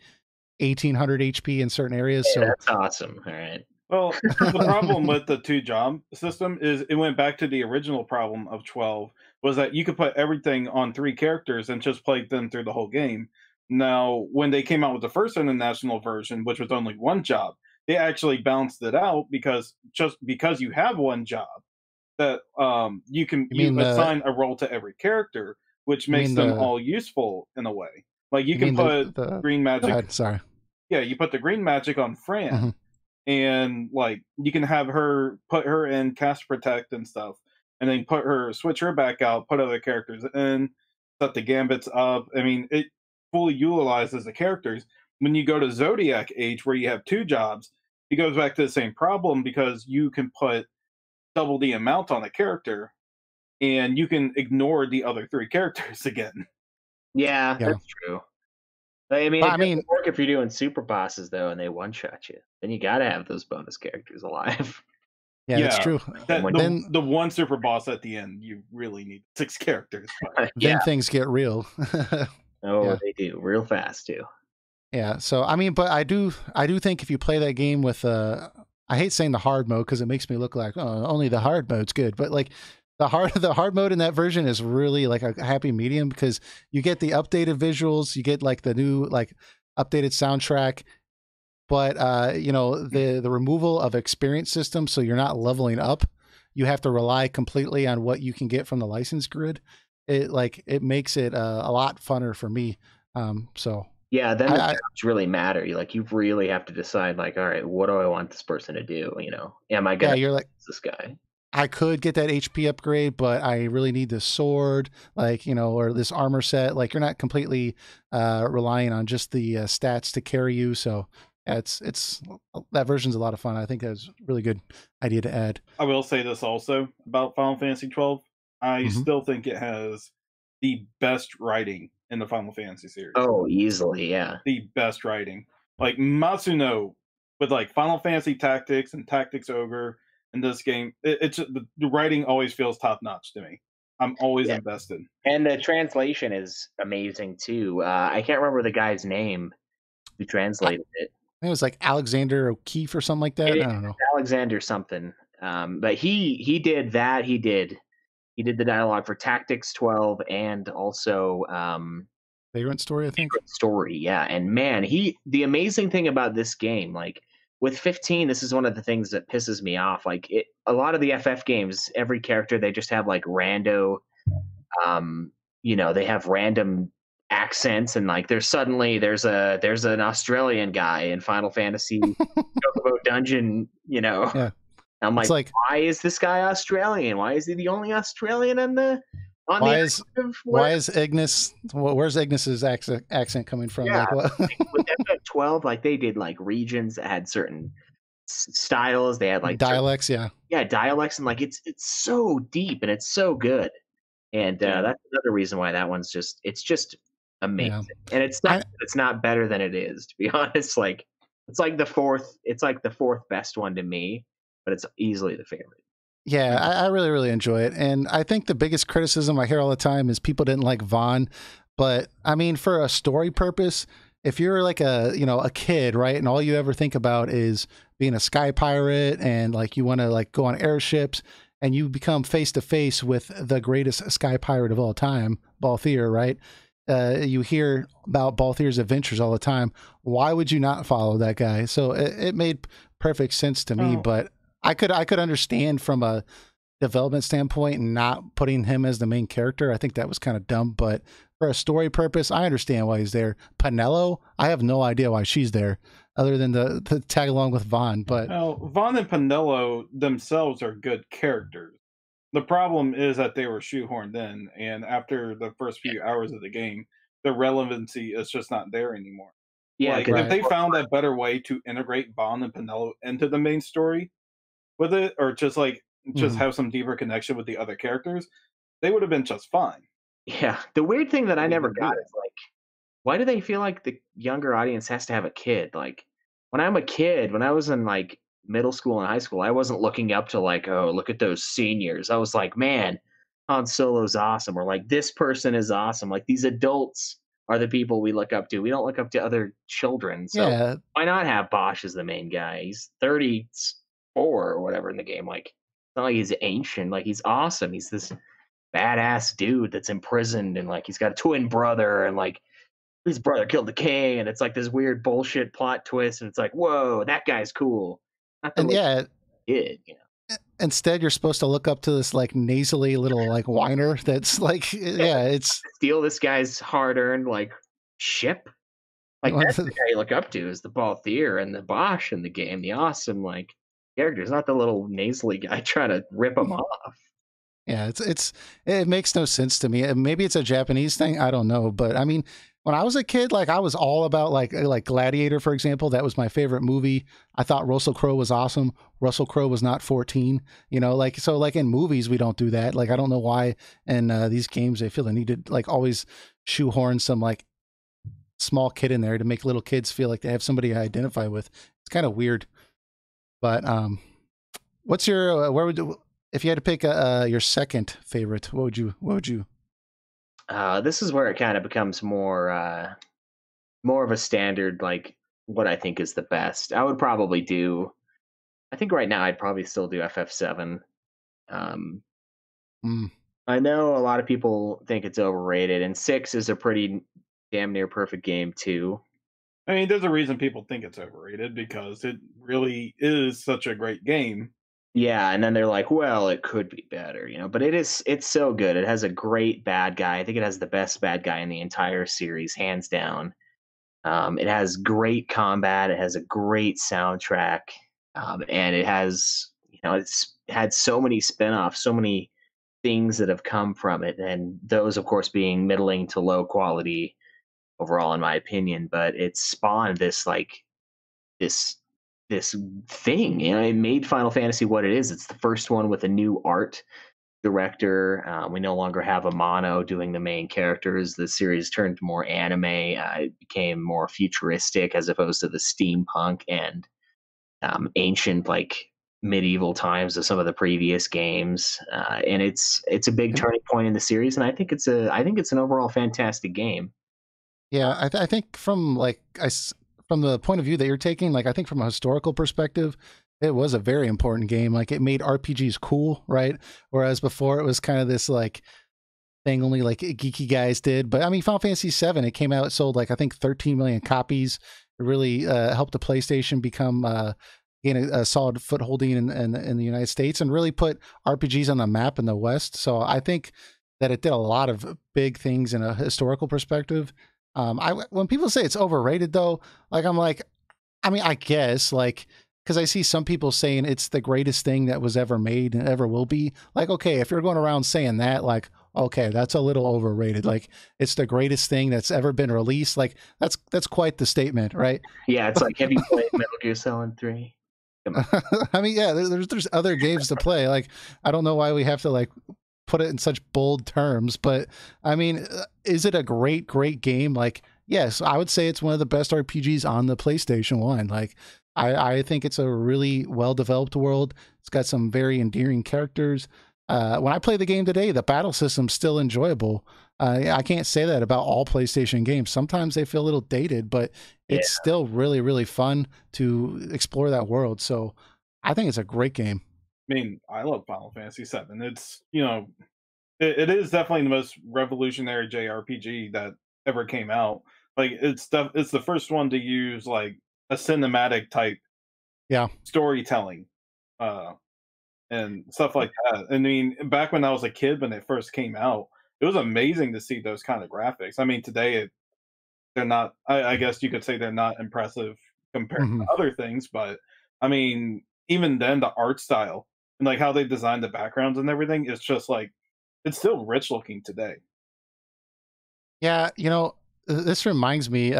1,800 HP in certain areas. Yeah, so that's awesome. All right. Well, the problem with the two job system is it went back to the original problem of 12 was that you could put everything on 3 characters and just play them through the whole game. Now, when they came out with the first international version, which was only 1 job, they actually balanced it out because you have 1 job, that you assign a role to every character, which makes them all useful in a way. Like you can put green magic. Sorry. Yeah, you put the green magic on Fran, and like you can have her put her in cast protect and stuff, and then switch her back out, put other characters in, set the gambits up. I mean, it fully utilizes the characters. When you go to Zodiac Age, where you have 2 jobs, it goes back to the same problem because you can put double the amount on a character, and you can ignore the other 3 characters again. Yeah, that's true. I mean, it doesn't work if you're doing super bosses though, and they one shot you. Then you got to have those bonus characters alive. Yeah, that's true. The one super boss at the end, you really need 6 characters. Then things get real. They do real fast too. Yeah. So I mean, but I do think if you play that game with I hate saying the hard mode because it makes me look like only the hard mode's good, but like the hard mode in that version is really like a happy medium because you get the updated visuals, you get like the new like updated soundtrack, but you know the removal of experience system, so you're not leveling up. You have to rely completely on what you can get from the license grid. It makes it a lot funner for me. So yeah, then the jobs really matter. You really have to decide like, all right, what do I want this person to do? You know, am I gonna you're like this guy? I could get that HP upgrade, but I really need this sword, like, you know, or this armor set. Like you're not completely relying on just the stats to carry you. So it's that version's a lot of fun. I think that's a really good idea to add. I will say this also about Final Fantasy 12. I still think it has the best writing in the Final Fantasy series. Oh, easily, yeah. The best writing. Like Matsuno with like Final Fantasy Tactics and Tactics Ogre in this game, the writing always feels top notch to me. I'm always invested. And the translation is amazing too. I can't remember the guy's name who translated it. I think it was like Alexander O'Keefe or something like that. I don't know. Alexander something. But he did that. He did the dialogue for Tactics 12 and also Vagrant Story, I think. Vagrant Story, yeah. And man, the amazing thing about this game, like with 15, this is one of the things that pisses me off. Like a lot of the FF games, every character they just have like rando, you know, they have random accents, and like there's an Australian guy in Final Fantasy Chocobo Dungeon, you know. Yeah. I'm like, why is this guy Australian? Why is he the only Australian on the why is Ignis? Where's Ignis's accent coming from? Yeah, like, what? like with FF12, like they did like regions that had certain styles. They had like dialects, dialects, and like it's so deep and it's so good. And that's another reason why that one's just amazing. Yeah. And it's not better than it is, to be honest. Like it's like the fourth best one to me, but it's easily the favorite. Yeah, I really, really enjoy it. And I think the biggest criticism I hear all the time is people didn't like Vaughn. But I mean, for a story purpose, if you're like a kid, right, and all you ever think about is being a sky pirate and like you want to like go on airships and you become face to face with the greatest sky pirate of all time, Balthier, right? You hear about Balthier's adventures all the time. Why would you not follow that guy? So it made perfect sense to me, but I could understand from a development standpoint not putting him as the main character. I think that was kind of dumb, but for a story purpose, I understand why he's there. Penelo, I have no idea why she's there other than to tag along with Vaughn. But Vaughn and Penelo themselves are good characters. The problem is that they were shoehorned in, and after the first few hours of the game, the relevancy is just not there anymore. Yeah, like, if they found a better way to integrate Vaughn and Penelo into the main story with it, or just have some deeper connection with the other characters, they would have been just fine. Yeah, the weird thing that I never got is like, why do they feel like the younger audience has to have a kid? Like, when I'm a kid, when I was in like middle school and high school, I wasn't looking up to like, oh, look at those seniors. I was like, man, Han Solo's awesome, or like this person is awesome. Like these adults are the people we look up to. We don't look up to other children. So why not have Bosch as the main guy? He's 34 or whatever in the game. Like, it's not like he's ancient. Like, he's awesome. He's this badass dude that's imprisoned, and like he's got a twin brother, and like his brother killed the king, and it's like this weird bullshit plot twist, and it's like, whoa, that guy's cool. And kid, you know. Instead, you're supposed to look up to this like nasally little like whiner that's like, it's steal this guy's hard-earned like ship. Like that's the guy you look up to is the Balthier and the Bosch in the game, the awesome like characters, not the little nasally guy trying to rip them off. Yeah, it makes no sense to me. Maybe it's a Japanese thing, I don't know. But I mean, when I was a kid, like I was all about like Gladiator, for example. That was my favorite movie. I thought Russell Crowe was awesome. Russell Crowe was not 14, you know, like, so like in movies, we don't do that. Like, I don't know why in these games, they feel the need to like always shoehorn some like small kid in there to make little kids feel like they have somebody to identify with. It's kind of weird. But what's your, if you had to pick your second favorite, what would you? This is where it kind of becomes more of a standard, like what I think is the best. I would probably do, I think right now I'd probably still do FF7. I know a lot of people think it's overrated, and 6 is a pretty damn near perfect game too. I mean, there's a reason people think it's overrated, because it really is such a great game. Yeah, and then they're like, well, it could be better, you know, but it's so good. It has a great bad guy. I think it has the best bad guy in the entire series, hands down. It has great combat. It has a great soundtrack. And it has, you know, it's had so many spin-offs, so many things that have come from it. And those, of course, being middling to low quality overall, in my opinion. But it spawned this, like, this thing, you know. It made Final Fantasy what it is. It's the first one with a new art director. We no longer have Amano doing the main characters. The series turned more anime. It became more futuristic as opposed to the steampunk and ancient, like medieval times of some of the previous games. And it's a big turning point in the series, and I think it's an overall fantastic game. Yeah, I think from like from the point of view that you're taking, like I think from a historical perspective, it was a very important game. Like it made RPGs cool, right? Whereas before it was kind of this like thing only like geeky guys did. But I mean, Final Fantasy VII, it came out, it sold like I think 13 million copies. It really helped the PlayStation become gain a solid footholding in the United States, and really put RPGs on the map in the West. So I think that it did a lot of big things in a historical perspective. When people say it's overrated though, like I'm like, I mean, I guess like, because I see some people saying it's the greatest thing that was ever made and ever will be. Like, okay, if you're going around saying that, like, okay, that's a little overrated. Like, it's the greatest thing that's ever been released. Like, that's quite the statement, right? Yeah, it's like, have you played Metal Gear Solid 3? I mean, yeah, there's other games to play. Like, I don't know why we have to like put it in such bold terms, but I mean, is it a great game? Like, yes, I would say it's one of the best RPGs on the PlayStation 1. Like, I think it's a really well-developed world. It's got some very endearing characters. When I play the game today, the battle system's still enjoyable. I can't say that about all PlayStation games. Sometimes they feel a little dated, but it's still really, really fun to explore that world. So I think it's a great game. I mean, I love Final Fantasy VII. It's, you know, it is definitely the most revolutionary JRPG that ever came out. Like, it's the first one to use like a cinematic type storytelling and stuff like that. I mean, back when I was a kid when it first came out, it was amazing to see those kind of graphics. I mean, today they're not, I guess you could say they're not impressive compared to other things, but I mean, even then the art style and like how they designed the backgrounds and everything is just like, it's still rich looking today. Yeah, you know, this reminds me,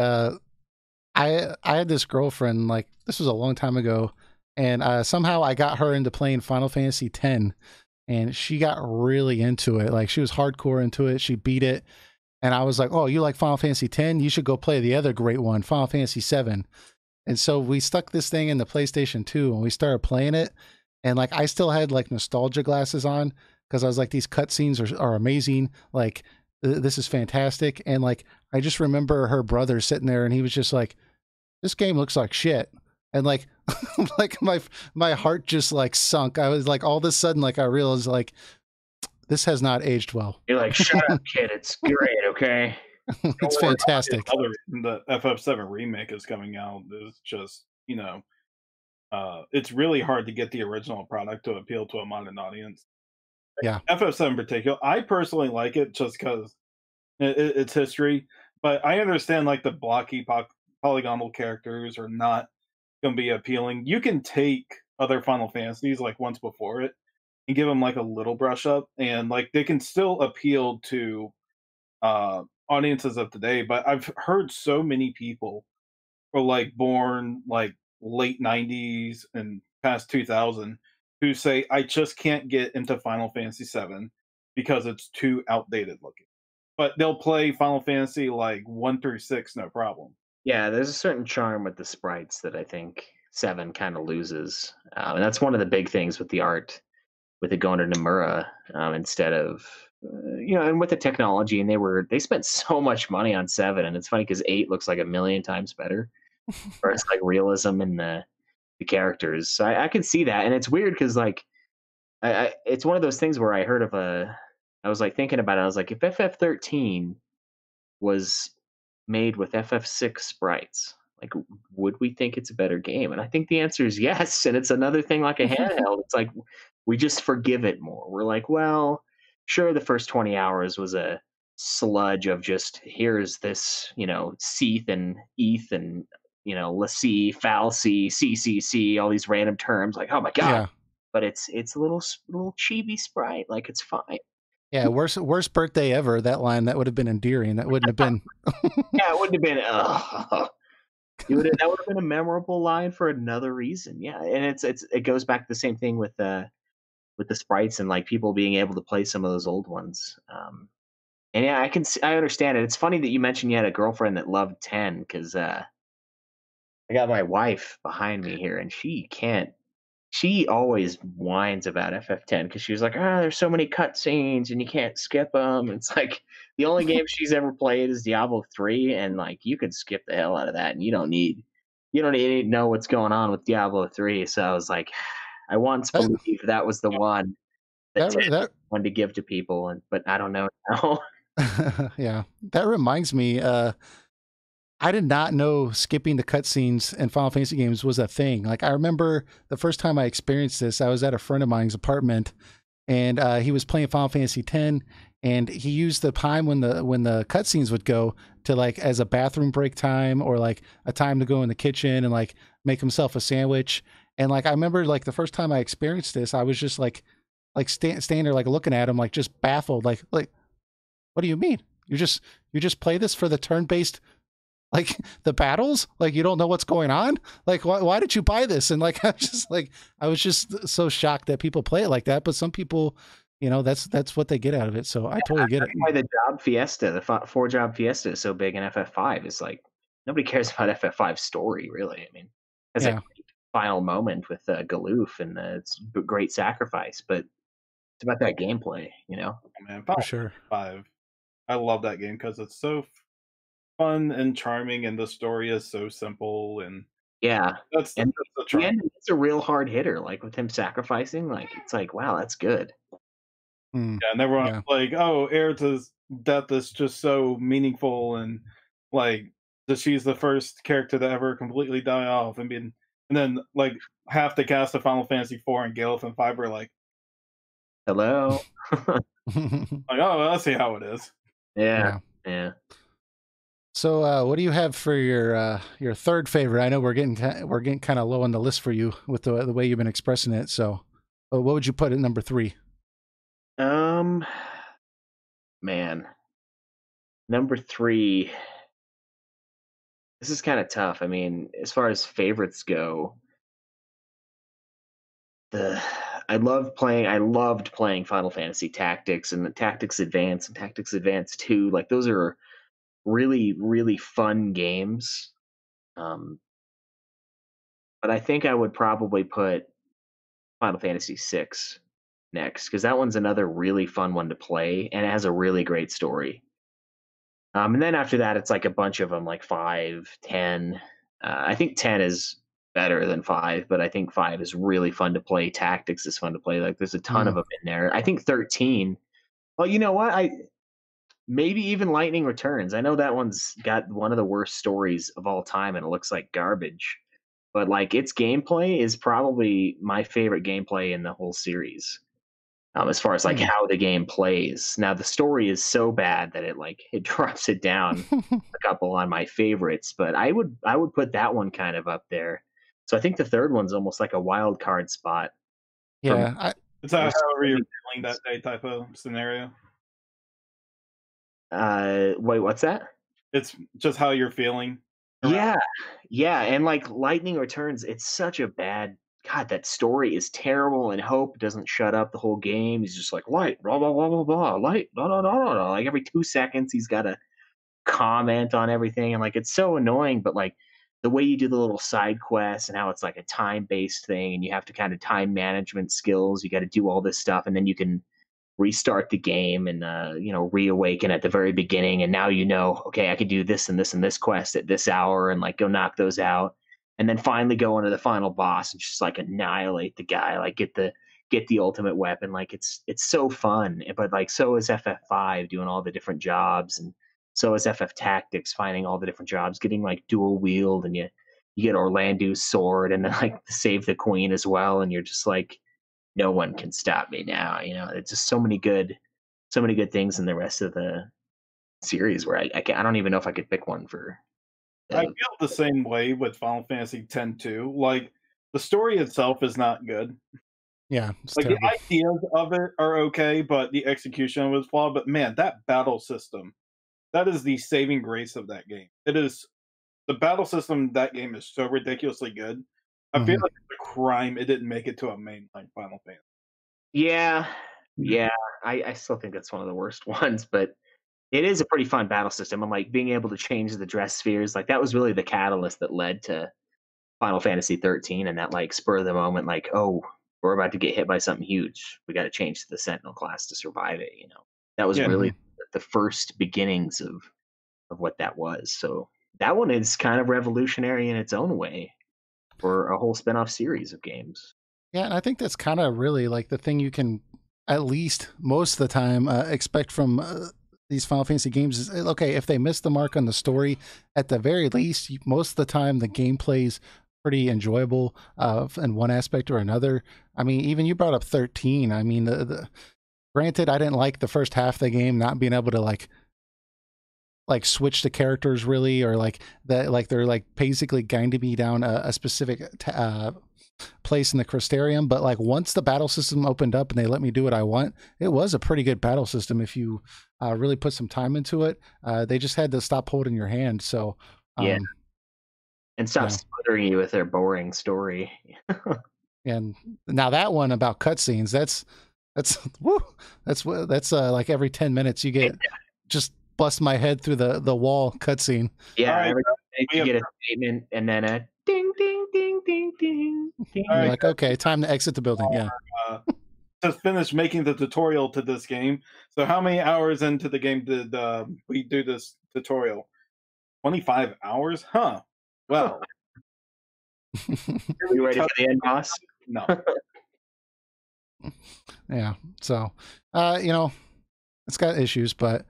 I had this girlfriend, like this was a long time ago, and somehow I got her into playing Final Fantasy X, and she got really into it. Like she was hardcore into it. She beat it, and I was like, "Oh, you like Final Fantasy X? You should go play the other great one, Final Fantasy VII." And so we stuck this thing in the PlayStation 2, and we started playing it. And like I still had like nostalgia glasses on because I was like, these cutscenes are amazing. Like this is fantastic. And like I just remember her brother sitting there, and he was just like, this game looks like shit. And like like my heart just like sunk. I was like, all of a sudden, like I realized like this has not aged well. You're like, shut up, kid. It's great, okay? It's fantastic. The FF7 remake is coming out. It's just, you know, it's really hard to get the original product to appeal to a modern audience. Yeah. FF7 in particular, I personally like it just because it's history, but I understand like the blocky polygonal characters are not going to be appealing. You can take other Final Fantasies like once before it and give them like a little brush up, and like they can still appeal to audiences of today. But I've heard so many people were like born like late 90s and past 2000 who say I just can't get into Final Fantasy VII because it's too outdated looking. But they'll play Final Fantasy like 1 through 6 no problem. Yeah, there's a certain charm with the sprites that I think 7 kind of loses. And that's one of the big things with the art, with it going to Nomura instead of, you know, and with the technology. And they spent so much money on 7. And it's funny because 8 looks like a million times better. Or it's like realism in the characters. So I can see that. And it's weird because like, it's one of those things where I was like thinking about it. I was like, if FF13 was made with FF6 sprites, like would we think it's a better game? And I think the answer is yes. And it's another thing like a handheld. It's like we just forgive it more. We're like, well, sure, the first 20 hours was a sludge of just here's this, you know, Seath and Eth and, you know, Lassie, Falsy, CCC, all these random terms. Like, oh my god! Yeah. But it's a little chibi sprite. Like it's fine. Yeah, worst birthday ever. That line, that would have been endearing. That wouldn't have been. Yeah, it wouldn't have been. That would have been a memorable line for another reason. Yeah, and it goes back to the same thing with the sprites and like people being able to play some of those old ones. And yeah, I understand it. It's funny that you mentioned you had a girlfriend that loved 10 because I got my wife behind me here, and she always whines about FF10 because she was like, there's so many cutscenes and you can't skip them. It's like the only game she's ever played is Diablo 3, and like you could skip the hell out of that, and you don't need to know what's going on with Diablo 3. So I was like, I once believed that was the one that wanted to give to people, but I don't know now. Yeah, that reminds me. I did not know skipping the cutscenes in Final Fantasy games was a thing. Like I remember the first time I experienced this, I was at a friend of mine's apartment, and he was playing Final Fantasy X, and he used the time when the cutscenes would go to like as a bathroom break time or like a time to go in the kitchen and like make himself a sandwich. And like I remember like the first time I experienced this, I was just like standing there like looking at him like just baffled, like what do you mean? You just play this for the turn-based, like the battles? Like you don't know what's going on? Like why did you buy this? And like I was just so shocked that people play it like that. But some people, you know, that's what they get out of it. So I totally get it. Why the job fiesta, the 4-job fiesta is so big in FF5 is like nobody cares about FF5's story really. I mean, as a final moment with Galoof and it's a great sacrifice, but it's about that gameplay, you know. Oh, man, for sure. 5. I love that game because it's so fun and charming, and the story is so simple. And that's the charm. It's a real hard hitter, like with him sacrificing. Like it's like, wow, that's good. Yeah, and everyone's like, oh, Aerith's death is just so meaningful, and like that she's the first character to ever completely die off, and then like half the cast of Final Fantasy IV and Galef and 5 were like, hello. like, oh, I see how it is. Yeah. So, what do you have for your third favorite? I know we're getting kind of low on the list for you with the way you've been expressing it. So, what would you put at number 3? Man, number 3. This is kind of tough. I mean, as far as favorites go, I loved playing Final Fantasy Tactics and the Tactics Advance and Tactics Advance 2. Like those are really, really fun games. But I think I would probably put Final Fantasy VI next because that one's another really fun one to play and it has a really great story. And then after that, it's like a bunch of them, like 5, 10. I think 10 is better than 5, but I think 5 is really fun to play. Tactics is fun to play. Like there's a ton of them in there. I think 13. Well, you know what? Maybe even Lightning Returns. I know that one's got one of the worst stories of all time, and it looks like garbage. But like its gameplay is probably my favorite gameplay in the whole series. As far as like how the game plays. Now the story is so bad that it drops it down a couple on my favorites, but I would put that one kind of up there. So I think the third one's almost like a wild card spot. Yeah, it's however you're feeling that day type of scenario. Wait, what's that? It's just how you're feeling. Yeah, and like Lightning Returns, it's such a bad. God, that story is terrible, and Hope doesn't shut up the whole game. He's just like, light, blah, blah, blah, blah, blah, light, blah, blah, blah, blah. Like every 2 seconds, he's got to comment on everything. And like, it's so annoying, but like the way you do the little side quests and how it's like a time-based thing, and you have to kind of time management skills. You got to do all this stuff, and then you can restart the game and, reawaken at the very beginning. And now, okay, I could do this and this and this quest at this hour and like go knock those out. And then finally go into the final boss and just like annihilate the guy, like get the ultimate weapon. Like it's so fun. But like so is FF5 doing all the different jobs, and so is FF Tactics finding all the different jobs, getting like dual wield, and you get Orlando's sword and then like save the queen as well, and you're just like, no one can stop me now. It's just so many good things in the rest of the series where I don't even know if I could pick one for. I feel the same way with Final Fantasy X too. Like the story itself is not good. Yeah, like terrible. The ideas of it are okay, but the execution was flawed. But man, that battle system, that is the saving grace of that game. It is the battle system. That game is so ridiculously good. I feel like it's a crime it didn't make it to a mainline Final Fantasy. Yeah. I still think that's one of the worst ones, but. It is a pretty fun battle system, and like being able to change the dress spheres, like that was really the catalyst that led to Final Fantasy 13 and that like spur of the moment, like, oh, we're about to get hit by something huge. We got to change to the Sentinel class to survive it. That was really the first beginnings of what that was. So that one is kind of revolutionary in its own way for a whole spinoff series of games. Yeah, and I think that's kind of really like the thing you can at least most of the time expect from. These Final Fantasy games is okay if they miss the mark on the story. At the very least, most of the time the game plays pretty enjoyable in one aspect or another. I mean, even you brought up 13. I mean, granted, I didn't like the first half of the game, not being able to like switch the characters really, or like that, like they're like basically guiding me down a specific place in the Crystarium. But like once the battle system opened up and they let me do what I want, it was a pretty good battle system if you really put some time into it. They just had to stop holding your hand. So yeah, and stop smothering you with their boring story. And now that one about cutscenes, that's woo, that's like every 10 minutes you get just bust my head through the wall cutscene. Yeah, right, every you get a statement and then a ding ding ding ding ding ding. You're like, okay, time to exit the building. Yeah. Just finished making the tutorial to this game. So how many hours into the game did we do this tutorial? 25 hours? Huh. Well. Are you ready for the end boss? No. Yeah. So, you know, it's got issues, but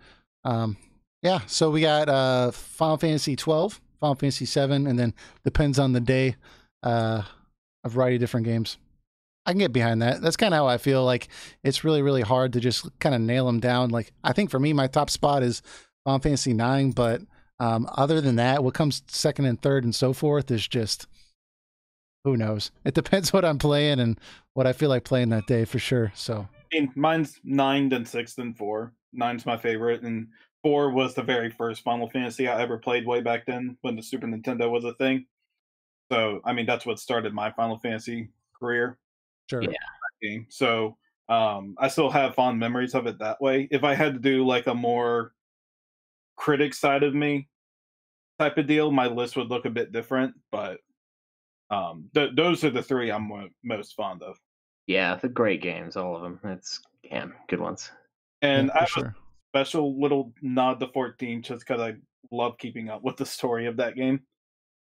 yeah. So we got Final Fantasy 12, Final Fantasy 7, and then depends on the day, a variety of different games. I can get behind that. That's kind of how I feel. Like it's really, really hard to just kind of nail them down. Like I think for me, my top spot is Final Fantasy 9, but other than that, what comes second and third and so forth is just, who knows? It depends what I'm playing and what I feel like playing that day for sure. So I mean, mine's 9, then 6, then 4. 9's my favorite, and 4 was the very first Final Fantasy I ever played way back then when the Super Nintendo was a thing. So, I mean, that's what started my Final Fantasy career. Sure. Yeah. Game. So, I still have fond memories of it that way. If I had to do like a more critic side of me type of deal, my list would look a bit different, but those are the three I'm most fond of. Yeah, the great games, all of them. It's good ones. And I have a special little nod to 14 just because I love keeping up with the story of that game.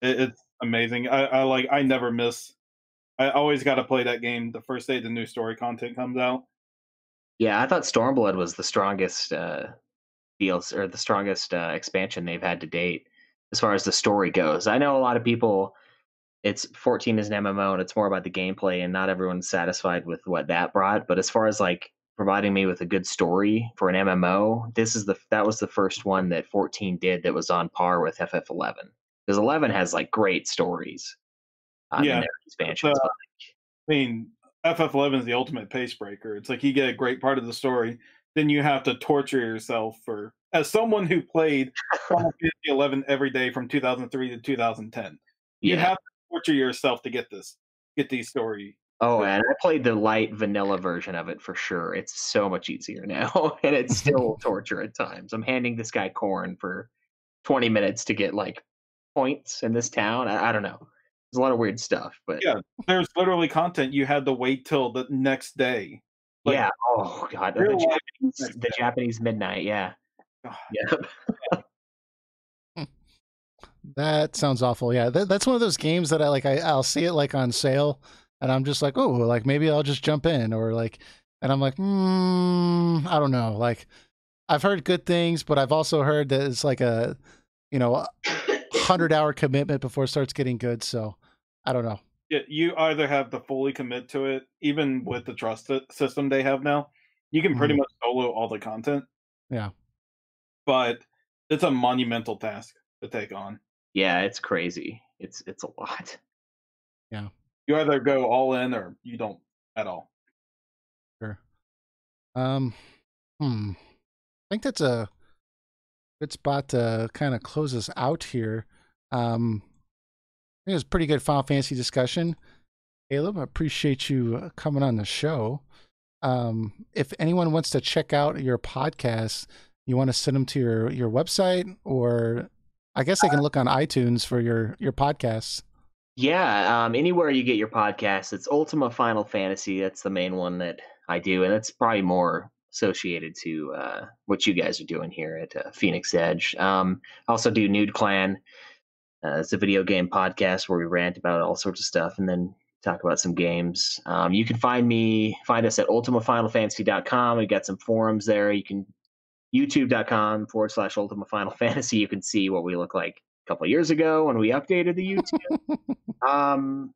It's amazing. I never miss. I always got to play that game the first day the new story content comes out. Yeah, I thought Stormblood was the strongest deals or the strongest expansion they've had to date as far as the story goes. I know a lot of people. It's 14 is an MMO and it's more about the gameplay, and not everyone's satisfied with what that brought. But as far as like providing me with a good story for an MMO, that was the first one that 14 did that was on par with FF11, because 11 has like great stories. In their expansions. I mean, FF11 is the ultimate pace breaker. It's like you get a great part of the story, then you have to torture yourself for. As someone who played Final Fantasy 11 every day from 2003 to 2010, you have to torture yourself to get these stories. Oh, and I played the light vanilla version of it for sure. It's so much easier now, and it's still torture at times. I'm handing this guy corn for 20 minutes to get like points in this town. I don't know. There's a lot of weird stuff, but yeah, there's literally content you had to wait till the next day. Like, yeah. Oh god, the Japanese midnight. Yeah. Yeah. That sounds awful. Yeah, that's one of those games that I'll see it like on sale, and I'm just like, oh, like maybe I'll just jump in, or like, and I'm like, I don't know. Like, I've heard good things, but I've also heard that it's like a, 100-hour commitment before it starts getting good. So I don't know. Yeah, you either have to fully commit to it, even with the trust system they have now. You can pretty much solo all the content. Yeah, but it's a monumental task to take on. Yeah, it's crazy. It's a lot. Yeah. You either go all in or you don't at all. Sure. I think that's a good spot to kind of close us out here. I think it was a pretty good Final Fantasy discussion. Kaleb, I appreciate you coming on the show. If anyone wants to check out your podcast, you want to send them to your website, or I guess they can look on iTunes for your podcasts. Yeah, anywhere you get your podcasts, it's Ultima Final Fantasy. That's the main one that I do, and it's probably more associated to what you guys are doing here at Phoenix Edge. I also do Nude Clan. It's a video game podcast where we rant about all sorts of stuff and then talk about some games. You can find us at ultimafinalfantasy.com. We've got some forums there. You can youtube.com/Ultima Final Fantasy. You can see what we look like couple of years ago when we updated the YouTube.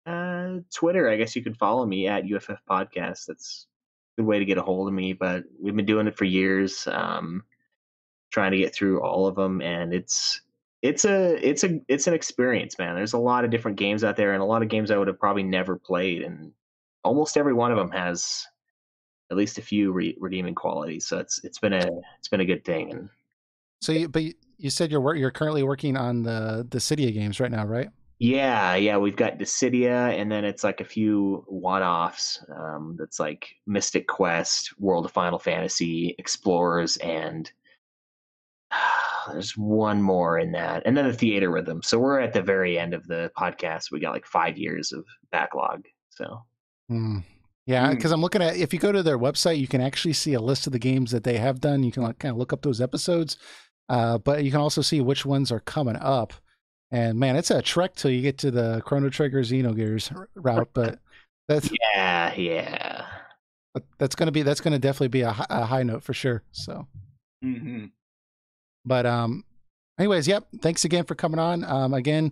And Twitter, I guess you could follow me at UFF Podcast. That's a good way to get a hold of me. But we've been doing it for years, trying to get through all of them, and it's an experience, man. There's a lot of different games out there, and a lot of games I would have probably never played, and almost every one of them has at least a few redeeming qualities. So it's been a good thing. And so, you said you're currently working on the Dissidia games right now, right? Yeah, we've got Dissidia, and then it's like a few one-offs. That's like Mystic Quest, World of Final Fantasy, Explorers, and there's one more in that, and then the Theater Rhythm. So we're at the very end of the podcast. We got like 5 years of backlog. So. Yeah, because I'm looking at, if you go to their website, you can actually see a list of the games that they have done. You can kind of look up those episodes, but you can also see which ones are coming up. And man, it's a trek till you get to the Chrono Trigger Xenogears route, but that's yeah. But that's gonna definitely be a high note for sure. So, but anyways, yep. Thanks again for coming on. Again,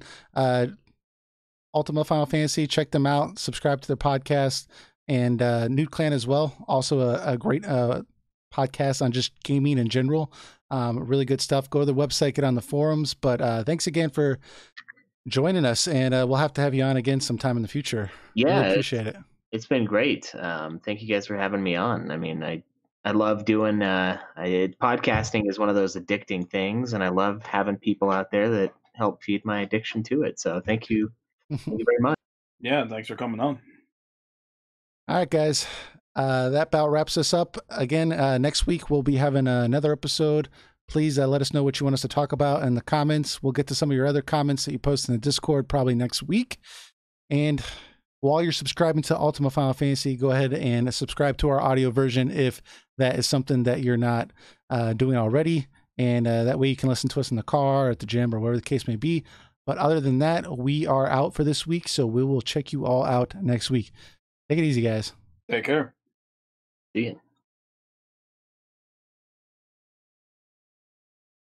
Ultima Final Fantasy, check them out. Subscribe to their podcast, and Nude Clan as well. Also a great podcast on just gaming in general. Really good stuff. Go to the website, get on the forums. But thanks again for joining us, and we'll have to have you on again sometime in the future. Yeah, really appreciate it. It's been great. Thank you guys for having me on. I mean, I love doing podcasting is one of those addicting things, and I love having people out there that help feed my addiction to it. So thank you. Thank you very much. Yeah, thanks for coming on. All right, guys. That about wraps us up. Again, next week we'll be having another episode. Please let us know what you want us to talk about in the comments. We'll get to some of your other comments that you post in the Discord probably next week. And while you're subscribing to Ultima Final Fantasy, go ahead and subscribe to our audio version if that is something that you're not doing already. And that way you can listen to us in the car, or at the gym, or whatever the case may be. But other than that, we are out for this week, so we will check you all out next week. Take it easy, guys. Take care. See you.